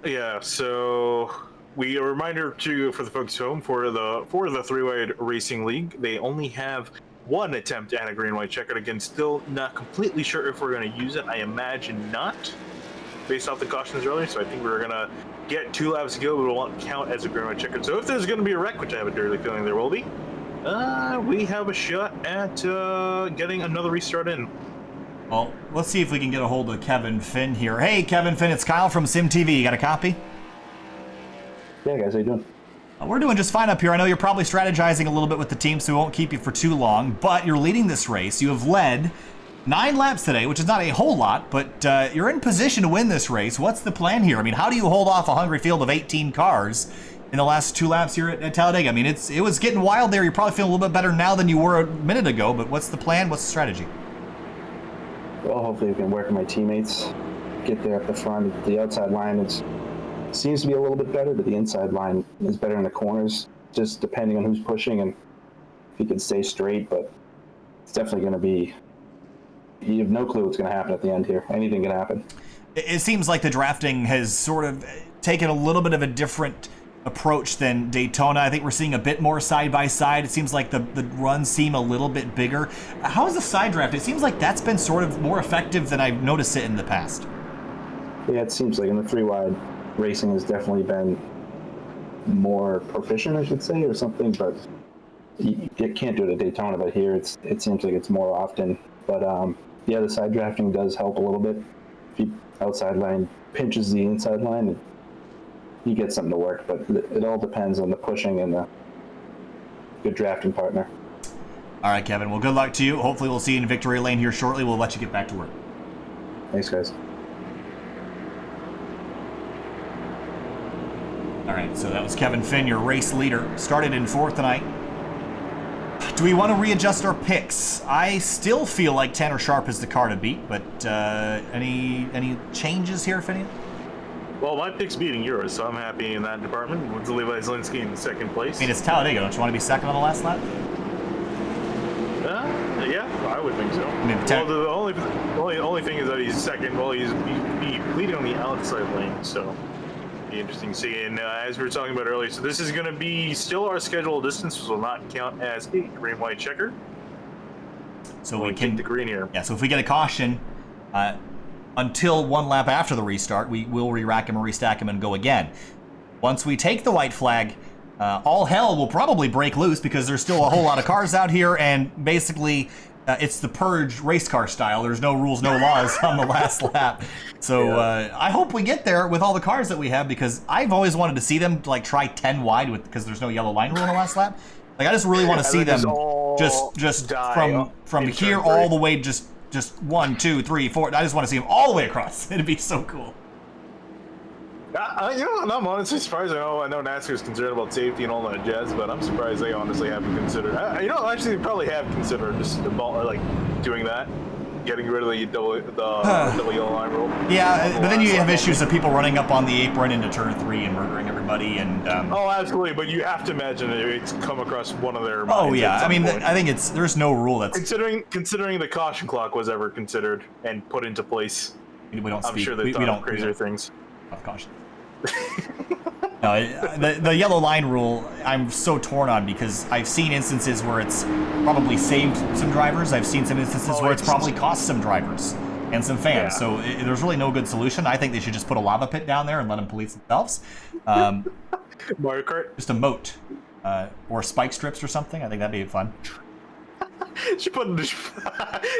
Yeah, so a reminder for the folks home for the 3-way racing league, they only have 1 attempt at a green-white checkered. Again, still not completely sure if we're going to use it. I imagine not, based off the cautions earlier. So I think we're going to get 2 laps to go, but it won't count as a green-white checkered. So if there's going to be a wreck, which I have a dirty feeling there will be, we have a shot at getting another restart in. Well, let's see if we can get a hold of Kevin Finn here. Hey, Kevin Finn, it's Kyle from SimTV. You got a copy? Yeah, guys, how you doing? We're doing just fine up here. I know you're probably strategizing a little bit with the team, so we won't keep you for too long, but you're leading this race. You have led 9 laps today, which is not a whole lot, but you're in position to win this race. What's the plan here? I mean, how do you hold off a hungry field of 18 cars in the last 2 laps here at Talladega? I mean, it was getting wild there. You're probably feeling a little bit better now than you were a minute ago, but what's the plan? What's the strategy? Well, hopefully we can work with my teammates, get there at the front. The outside line seems to be a little bit better, but the inside line is better in the corners, just depending on who's pushing and if he can stay straight. But it's definitely going to be, you have no clue what's going to happen at the end here. Anything can happen. It seems like the drafting has sort of taken a little bit of a different approach than Daytona. I think we're seeing a bit more side-by-side. It seems like the runs seem a little bit bigger. How is the side draft? It seems like that's been sort of more effective than I've noticed it in the past. Yeah, it seems like in the 3-wide, racing has definitely been more proficient, I should say, or something, but you can't do it at Daytona, but here it seems like it's more often. But yeah, the side drafting does help a little bit. If the outside line pinches the inside line, you get something to work, but it all depends on the pushing and the good drafting partner. All right, Kevin. Well, good luck to you. Hopefully we'll see you in victory lane here shortly. We'll let you get back to work. Thanks, guys. All right, so that was Kevin Finn, your race leader. Started in 4th tonight. Do we want to readjust our picks? I still feel like Tanner Sharp is the car to beat, but any changes here, Finn? Well, my pick's beating yours, so I'm happy in that department. With Levi Zielinski in 2nd place. I mean, it's Talladega. Don't you want to be 2nd on the last lap? Yeah, I would think so. I mean, well, the only thing is that he's 2nd. Well, he's leading on the outside lane, so be interesting to see. And as we were talking about earlier, so this is going to be still our scheduled distance, which will not count as a green-white checker. So we can the green here. Yeah. So if we get a caution, until 1 lap after the restart, we will re-rack him and restack him and go again. Once we take the white flag, all hell will probably break loose because there's still a whole lot of cars out here, and basically it's the purge race car style. There's no rules, no laws on the last lap. So I hope we get there with all the cars that we have, because I've always wanted to see them like try 10 wide because there's no yellow line rule in the last lap. Like I just really want to see them just from here all the way just 1, 2, 3, 4. I just want to see them all the way across. It'd be so cool. I'm honestly surprised. I know NASCAR's concerned about safety and all that jazz, but I'm surprised they honestly haven't considered. Actually, they probably have considered just doing that, getting rid of the double yellow line rule. Yeah, but then you have issues of people running up on the apron into turn 3 and murdering everybody. And oh, absolutely. But you have to imagine it's come across one of their. Oh yeah, I mean, I think there's no rule that's considering the caution clock was ever considered and put into place. We don't. I'm sure they thought of crazier things. Of caution. No, the yellow line rule, I'm so torn on, because I've seen instances where it's probably saved some drivers. I've seen some instances where it's probably cost some drivers and some fans. Yeah. So there's really no good solution. I think they should just put a lava pit down there and let them police themselves. Mario Kart? Just a moat. Or spike strips or something. I think that'd be fun.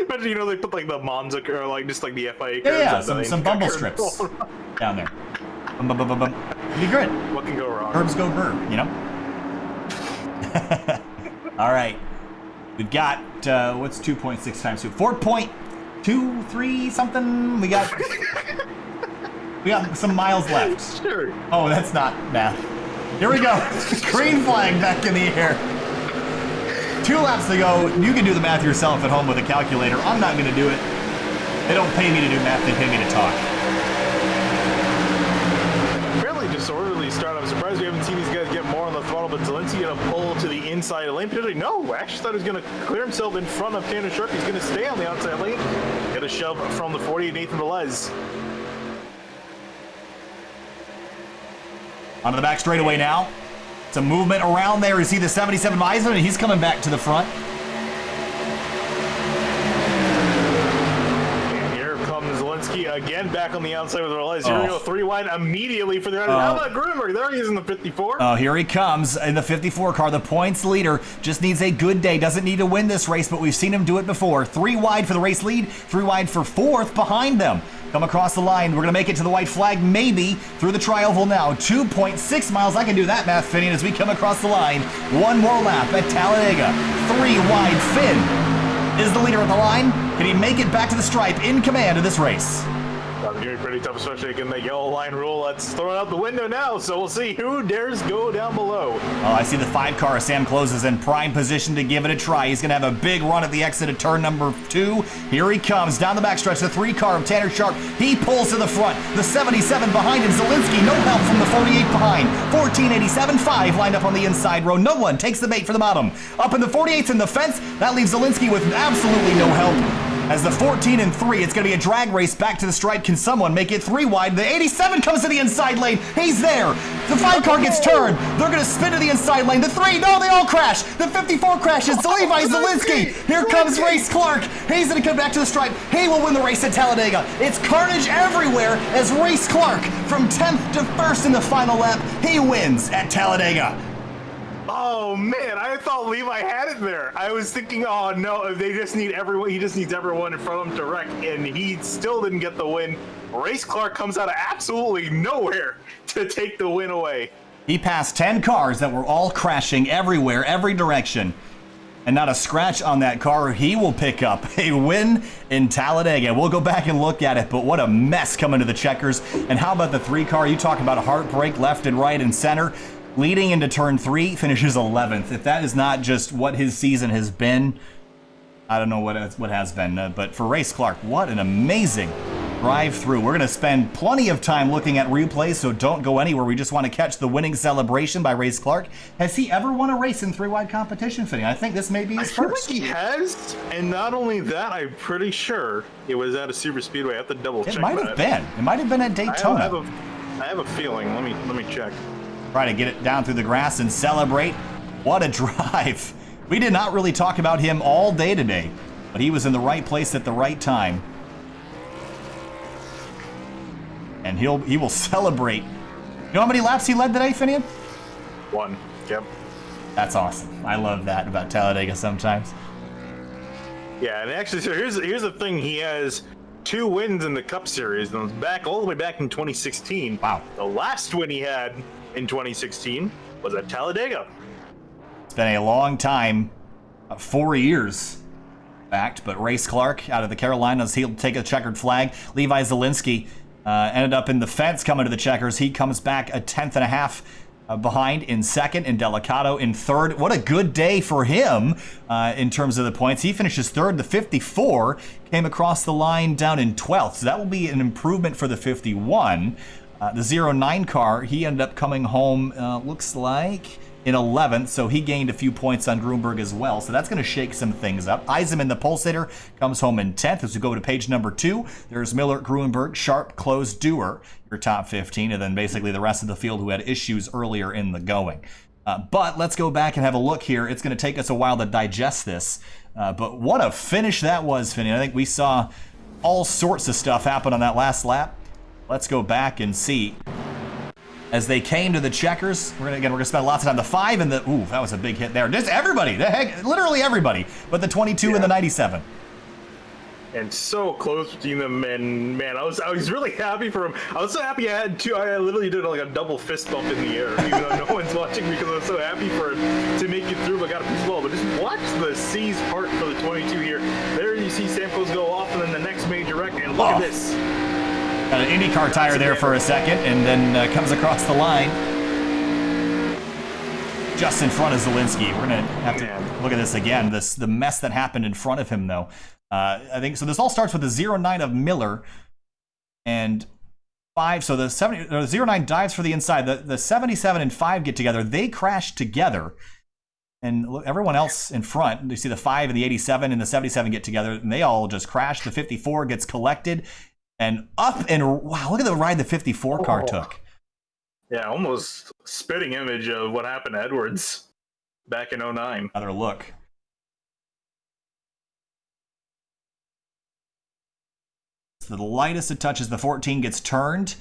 Imagine, they put like the Monza or like just like the FIA curves. Yeah, some bumble strips down there. It'd be good. What can go wrong? Herbs go burr, you know? All right. We've got, what's 2.6 times 2? 4.23 something? We got some miles left. Sure. Oh, that's not math. Here we go. Green flag back in the air. 2 laps to go. You can do the math yourself at home with a calculator. I'm not going to do it. They don't pay me to do math. They pay me to talk. Fairly disorderly start. I'm surprised we haven't seen these guys get more on the throttle, but Zielinski going to pull to the inside lane. No, actually thought he was going to clear himself in front of Tanner Sharp. He's going to stay on the outside lane. Get a shove from the 48 Nathan Velez. Onto the back straightaway now. Some movement around there. You see the 77 Meisner, and he's coming back to the front. And here comes Zielinski again back on the outside with Velez. Here we go, 3 wide immediately for the ride. How about Grunberg? There he is in the 54. Oh, here he comes in the 54 car. The points leader just needs a good day. Doesn't need to win this race, but we've seen him do it before. 3 wide for the race lead, 3 wide for 4th behind them. Come across the line. We're going to make it to the white flag, maybe, through the tri-oval now. 2.6 miles. I can do that math, Finian, as we come across the line. 1 more lap at Talladega. 3 wide. Finn is the leader at the line. Can he make it back to the stripe in command of this race? Doing pretty tough, especially again the yellow line rule. That's thrown out the window now, so we'll see who dares go down below. Oh, I see the 5 car. Sam Close is in prime position to give it a try. He's going to have a big run at the exit of turn number 2. Here he comes down the backstretch. The 3 car of Tanner Sharp. He pulls to the front. The 77 behind him. Zielinski, no help from the 48 behind. 1487, 5 lined up on the inside row. No one takes the bait for the bottom. Up in the 48's in the fence. That leaves Zielinski with absolutely no help. As the 14 and 3, it's going to be a drag race back to the stripe. Can someone make it 3 wide? The 87 comes to the inside lane. He's there. The 5 car gets turned. They're going to spin to the inside lane. The 3, no, they all crash. The 54 crashes to Levi Zielinski. Here comes Race Clark. He's going to come back to the stripe. He will win the race at Talladega. It's carnage everywhere as Race Clark from 10th to 1st in the final lap. He wins at Talladega. Oh man, I thought Levi had it there. I was thinking, oh no, they just need everyone. He just needs everyone in front of him to wreck, and he still didn't get the win. Race Clark comes out of absolutely nowhere to take the win away. He passed 10 cars that were all crashing everywhere, every direction, and not a scratch on that car. He will pick up a win in Talladega. We'll go back and look at it, but what a mess coming to the checkers. And how about the 3 car? You talk about a heartbreak left and right and center. Leading into turn 3, finishes 11th. If that is not just what his season has been, I don't know what has been. But for Race Clark, what an amazing drive-through. We're going to spend plenty of time looking at replays, so don't go anywhere. We just want to catch the winning celebration by Race Clark. Has he ever won a race in 3-wide competition, Finney? I think this may be his first. I feel like he has, and not only that, I'm pretty sure it was at a super speedway. I have to double check. It might have been. It might have been at Daytona. I have a feeling. Let me check. Try to get it down through the grass and celebrate. What a drive. We did not really talk about him all day today, but he was in the right place at the right time. And he will celebrate. You know how many laps he led today, Finian? 1. Yep. That's awesome. I love that about Talladega sometimes. Yeah, and actually, so here's the thing. He has 2 wins in the Cup Series, and back all the way back in 2016. Wow. The last win he had in 2016 was at Talladega. It's been a long time, 4 years back, but Race Clark out of the Carolinas, he'll take a checkered flag. Levi Zielinski ended up in the fence coming to the checkers. He comes back a 10th and a half behind in 2nd, and Delicato in 3rd. What a good day for him in terms of the points. He finishes 3rd. The 54 came across the line down in 12th, so that will be an improvement for the 51. The 09 car, he ended up coming home, looks like, in 11th, so he gained a few points on Grunberg as well, so that's going to shake some things up. Eisenman, the pulsator, comes home in 10th. As we go to page number 2, there's Miller, Grunberg, Sharp, Close, Dewar, your top 15, and then basically the rest of the field who had issues earlier in the going. But let's go back and have a look here. It's going to take us a while to digest this, but what a finish that was, Finney. I think we saw all sorts of stuff happen on that last lap. Let's go back and see. As they came to the checkers, we're gonna spend lots of time. The 5 and the that was a big hit there. Just everybody, the heck, literally everybody, but the 22 and the 97. And so close between them, and man, I was really happy for him. I was so happy I had 2. I literally did like a double fist bump in the air, even though no one's watching, because I was so happy for him to make it through. But got a piece of ball. But just watch the C's part for the 22 here. There you see Samco's go off, and then the next major wreck, and look at this. Got an IndyCar tire there for a second, and then comes across the line. Just in front of Zielinski. We're going to have to look at this again. The mess that happened in front of him, though. I think so. This all starts with the 09 of Miller and 5. So the 09 dives for the inside. The 77 and 5 get together. They crash together. And look, everyone else in front, you see the 5 and the 87 and the 77 get together, and they all just crash. The 54 gets collected. And up and wow, look at the ride the 54 car took. Yeah, almost spitting image of what happened to Edwards back in 09. Another look. So the lightest it touches, the 14 gets turned.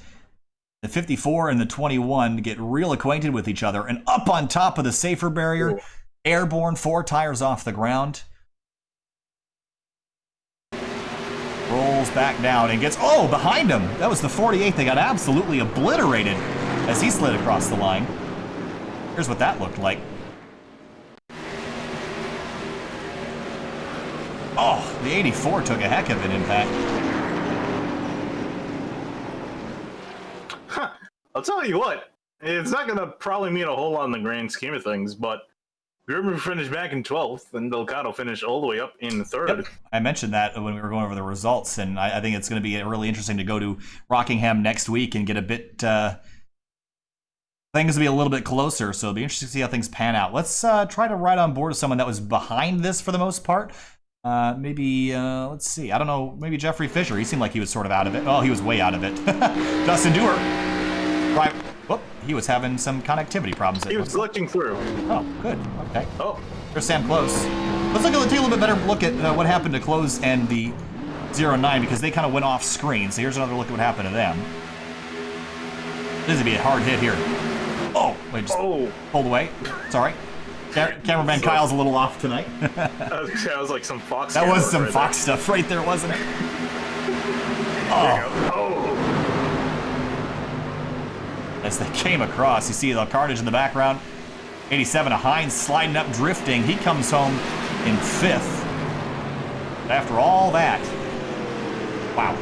The 54 and the 21 get real acquainted with each other. And up on top of the safer barrier, airborne, 4 tires off the ground. Rolls back down and gets, behind him. That was the 48. They got absolutely obliterated as he slid across the line. Here's what that looked like. Oh, the 84 took a heck of an impact. I'll tell you what, it's not going to probably mean a whole lot in the grand scheme of things, but Goodman finished back in 12th, and Delgado finished all the way up in 3rd. Yep. I mentioned that when we were going over the results, and I think it's going to be really interesting to go to Rockingham next week and get a bit, things to be a little bit closer, so it'll be interesting to see how things pan out. Let's try to ride on board with someone that was behind this for the most part. Maybe, let's see. I don't know. Maybe Jeffrey Fisher. He seemed like he was sort of out of it. Oh, he was way out of it. Dustin Dewar. Right. Whoop. He was having some connectivity problems. He was glitching through. Oh, good. Okay. Oh. There's Sam Close. Let's take a little bit better look at what happened to Close and the 09 because they kind of went off screen. So here's another look at what happened to them. This is going to be a hard hit here. Oh, wait, just pulled away. It's all right. Cameraman Kyle's a little off tonight. That was like some Fox. That was some Fox stuff right there, wasn't it? Oh. As they came across, you see the carnage in the background. 87, a Hines sliding up, drifting. He comes home in 5th. After all that, wow.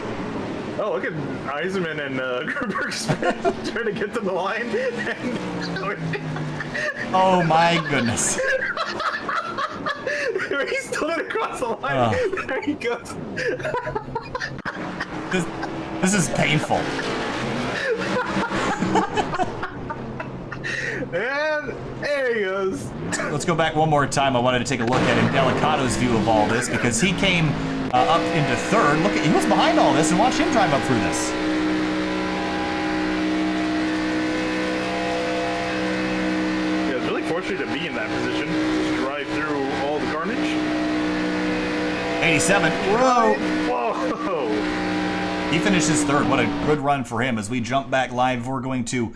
Oh, look at Eisenman and Gerberg trying to get to the line. Oh my goodness. He's still not across the line. There he goes. This is painful. And there he goes. Let's go back one more time. I wanted to take a look at Indelicado's view of all this because he came up into 3rd. Look, he was behind all this, and watch him drive up through this. Yeah, it's really fortunate to be in that position. Just drive through all the carnage. 87. Whoa! Whoa! He finishes 3rd. What a good run for him. As we jump back live, we're going to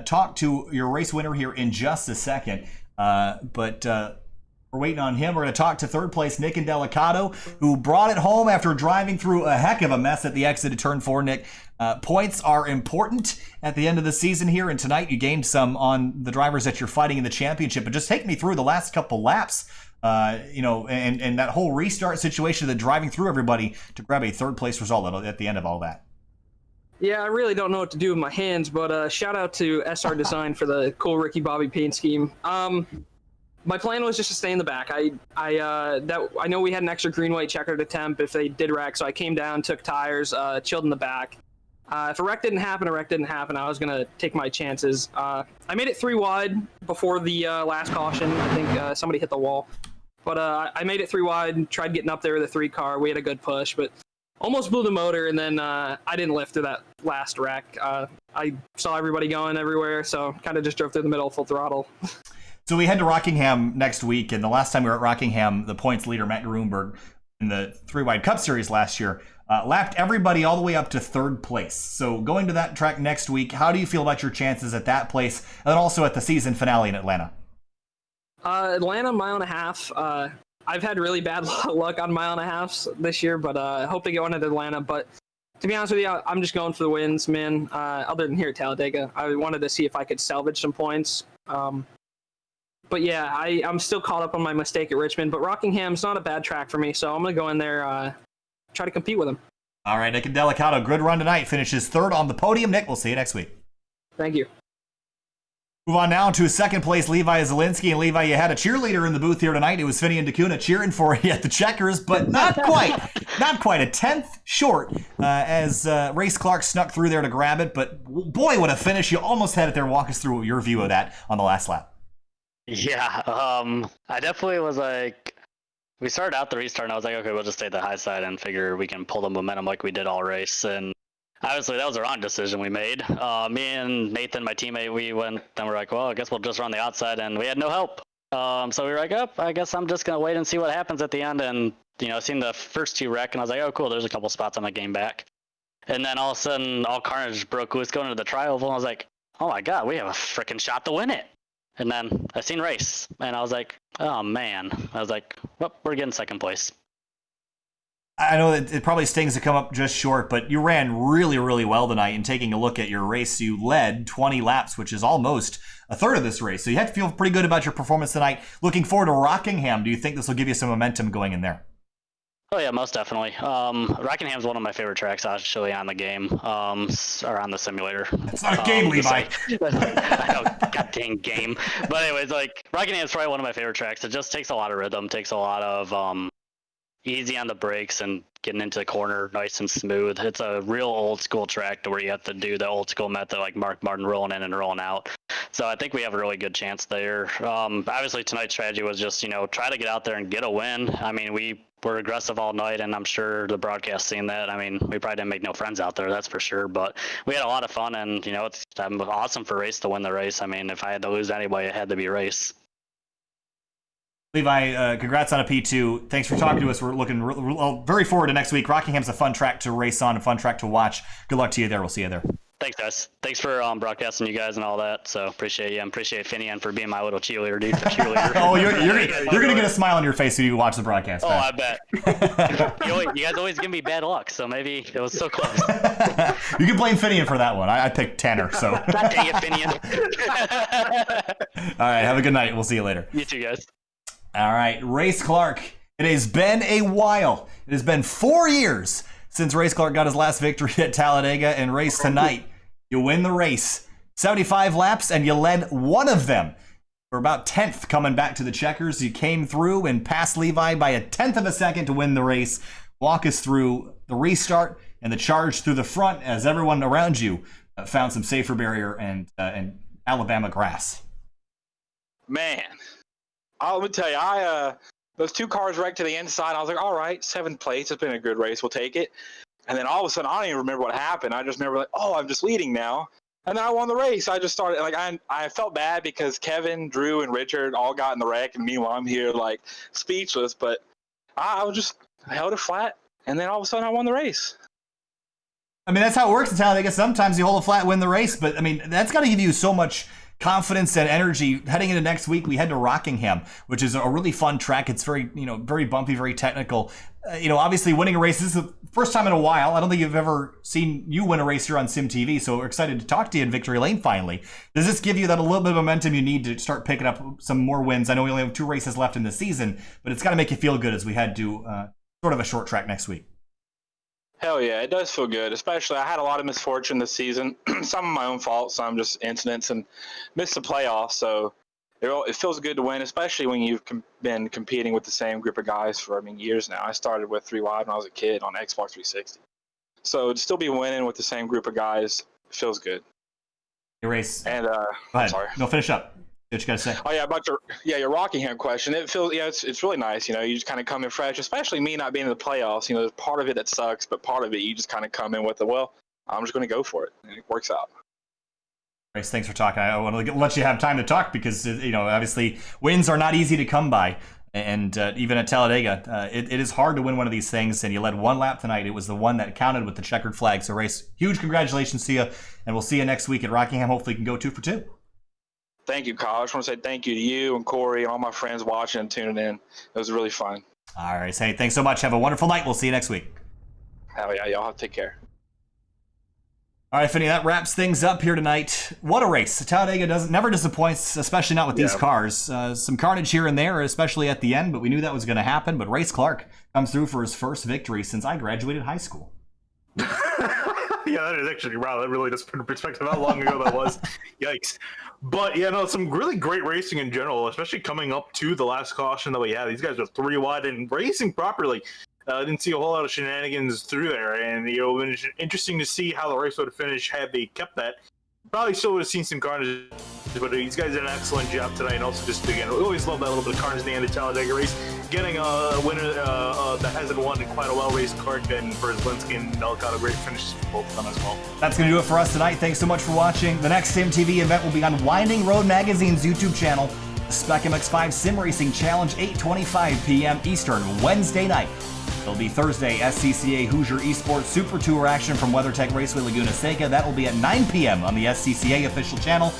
talk to your race winner here in just a second. But we're waiting on him. We're going to talk to 3rd place Nick Indelicado, who brought it home after driving through a heck of a mess at the exit of turn 4. Nick, points are important at the end of the season here, and tonight you gained some on the drivers that you're fighting in the championship. But just take me through the last couple laps, and that whole restart situation, the driving through everybody to grab a 3rd place result at the end of all that. Yeah, I really don't know what to do with my hands, but shout out to SR Design for the cool Ricky Bobby paint scheme. My plan was just to stay in the back. I know we had an extra green white checkered attempt if they did wreck, so I came down, took tires, chilled in the back. If a wreck didn't happen, I was gonna take my chances. I made it 3 wide before the last caution. I think somebody hit the wall, but I made it 3 wide. Tried getting up there with a 3 car. We had a good push, but almost blew the motor, and then I didn't lift through that last wreck. I saw everybody going everywhere, so kind of just drove through the middle full throttle. So we head to Rockingham next week, and the last time we were at Rockingham, the points leader, Matt Grunberg, in the 3-wide Cup Series last year, lapped everybody all the way up to 3rd place. So going to that track next week, how do you feel about your chances at that place, and then also at the season finale in Atlanta? Atlanta, 1.5 miles. I've had really bad luck on 1.5 miles this year, but I hope to get one at Atlanta. But to be honest with you, I'm just going for the wins, man. Other than here at Talladega, I wanted to see if I could salvage some points. But yeah, I'm still caught up on my mistake at Richmond, but Rockingham's not a bad track for me, so I'm going to go in there, try to compete with him. All right, Nick Indelicado, good run tonight. Finishes 3rd on the podium. Nick, we'll see you next week. Thank you. Move on now to 2nd place, Levi Zielinski. And Levi, you had a cheerleader in the booth here tonight. It was Finney and DeCuna cheering for you at the checkers, but not quite. Not quite. A 10th short as Race Clark snuck through there to grab it. But boy, what a finish. You almost had it there. Walk us through your view of that on the last lap. Yeah, I definitely was like, we started out the restart and I was like, okay, we'll just stay at the high side and figure we can pull the momentum like we did all race. And obviously that was the wrong decision we made. Me and Nathan, my teammate, we went and we're like, well, I guess we'll just run the outside, and we had no help. So we were like, oh, I guess I'm just going to wait and see what happens at the end. And, I seen the first 2 wreck and I was like, oh, cool, there's a couple spots on my game back. And then all of a sudden, all carnage broke loose going into the tri-oval, and I was like, oh my God, we have a freaking shot to win it. And then I seen race, and I was like, oh man. I was like, well, we're getting 2nd place. I know that it probably stings to come up just short, but you ran really, really well tonight. And taking a look at your race, you led 20 laps, which is almost a third of this race. So you have to feel pretty good about your performance tonight. Looking forward to Rockingham. Do you think this will give you some momentum going in there? Oh yeah, most definitely. Rockingham's one of my favorite tracks actually on the game, or on the simulator. It's not a game, Levi. I know, god dang game. But anyways, like Rockingham's probably one of my favorite tracks. It just takes a lot of rhythm, takes a lot of easy on the brakes and getting into the corner nice and smooth. It's a real old school track to where you have to do the old school method like Mark Martin rolling in and rolling out. So I think we have a really good chance there. Obviously tonight's strategy was just, try to get out there and get a win. I mean, we were aggressive all night, and I'm sure the broadcast seen that. I mean, we probably didn't make no friends out there, that's for sure, but we had a lot of fun, and it's awesome for Race to win the race. I mean, if I had to lose anybody, it had to be Race. Levi, congrats on a P2. Thanks for talking to us. We're looking very forward to next week. Rockingham's a fun track to race on, a fun track to watch. Good luck to you there. We'll see you there. Thanks, guys. Thanks for broadcasting you guys and all that. So appreciate you. And appreciate Finian for being my little cheerleader, dude. The cheerleader. Oh, you're gonna get a smile on your face when you watch the broadcast. Oh, I bet. You guys always give me bad luck, so maybe it was so close. You can blame Finian for that one. I picked Tanner, so. Dang it, Finian. All right, have a good night. We'll see you later. You too, guys. All right, Race Clark. It has been a while. It has been 4 years since Race Clark got his last victory at Talladega, and race tonight. You win the race. 75 laps, and you led one of them. For about 10th coming back to the checkers. You came through and passed Levi by 1/10 of a second to win the race. Walk us through the restart and the charge through the front as everyone around you found some safer barrier and Alabama grass. Man, let me tell you, those two cars wrecked to the inside. I was like, all right, 7th place. It's been a good race. We'll take it. And then all of a sudden, I don't even remember what happened. I just remember like, oh, I'm just leading now. And then I won the race. I just started like I felt bad because Kevin, Drew, and Richard all got in the wreck, and meanwhile I'm here like speechless. But I held it flat, and then all of a sudden I won the race. I mean, that's how it works in Talladega. Guess sometimes you hold a flat, win the race, but I mean, that's got to give you so much confidence and energy heading into next week. We head to Rockingham, which is a really fun track. It's very, very bumpy, very technical. Obviously winning a race, this is the first time in a while. I don't think you've ever seen you win a race here on Sim TV, so we're excited to talk to you in Victory Lane finally. Does this give you that a little bit of momentum you need to start picking up some more wins? I know we only have 2 races left in the season, but it's got to make you feel good as we head to sort of a short track next week. Hell yeah, it does feel good. Especially, I had a lot of misfortune this season. Some of my own fault, some just incidents, and missed the playoffs. So it feels good to win, especially when you've been competing with the same group of guys for years now. I started with 3 Live when I was a kid on Xbox 360. So to still be winning with the same group of guys feels good. Your race. And Go ahead. Sorry. No, finish up. What you got to say? Oh yeah, about your Rockingham question. It feels it's really nice. You just kind of come in fresh, especially me not being in the playoffs. There's part of it that sucks, but part of it you just kind of come in with I'm just going to go for it, and it works out. Race, thanks for talking. I want to let you have time to talk because obviously wins are not easy to come by, and even at Talladega, it is hard to win one of these things. And you led 1 lap tonight. It was the one that counted with the checkered flag. So Race, huge congratulations to you, and we'll see you next week at Rockingham. Hopefully, you can go 2 for 2. Thank you, Kyle. I just want to say thank you to you and Corey and all my friends watching and tuning in. It was really fun. All right. Hey, thanks so much. Have a wonderful night. We'll see you next week. Hell yeah, y'all. Take care. All right, Finney, that wraps things up here tonight. What a race. Talladega never disappoints, especially not with these cars. Some carnage here and there, especially at the end, but we knew that was going to happen. But Race Clark comes through for his first victory since I graduated high school. Yeah, that is actually, wow, that really does put in perspective how long ago that was. Yikes. But yeah, no, some really great racing in general, especially coming up to the last caution that we had. These guys are 3 wide and racing properly. I didn't see a whole lot of shenanigans through there, and it would have been interesting to see how the race would have finished had they kept that. Probably still would have seen some carnage, but these guys did an excellent job tonight. And also, just again, we always love that little bit of carnage at the end of the Talladega race. Getting a winner that hasn't won in quite a while, Race Clark, and for Zelinsky and Delgado, great finishes for both of them as well. That's going to do it for us tonight. Thanks so much for watching. The next Sim TV event will be on Winding Road Magazine's YouTube channel. The Spec MX5 Sim Racing Challenge, 8:25 p.m. Eastern, Wednesday night. It'll be Thursday, SCCA Hoosier Esports Super Tour action from WeatherTech Raceway Laguna Seca. That will be at 9 p.m. on the SCCA official channel.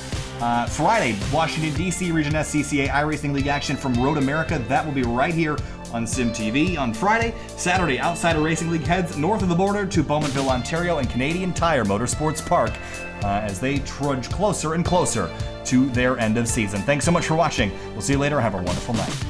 Friday, Washington, D.C. Region SCCA iRacing League action from Road America. That will be right here on Sim TV on Friday. Saturday, Outsider Racing League heads north of the border to Bowmanville, Ontario, and Canadian Tire Motorsports Park as they trudge closer and closer to their end of season. Thanks so much for watching. We'll see you later. Have a wonderful night.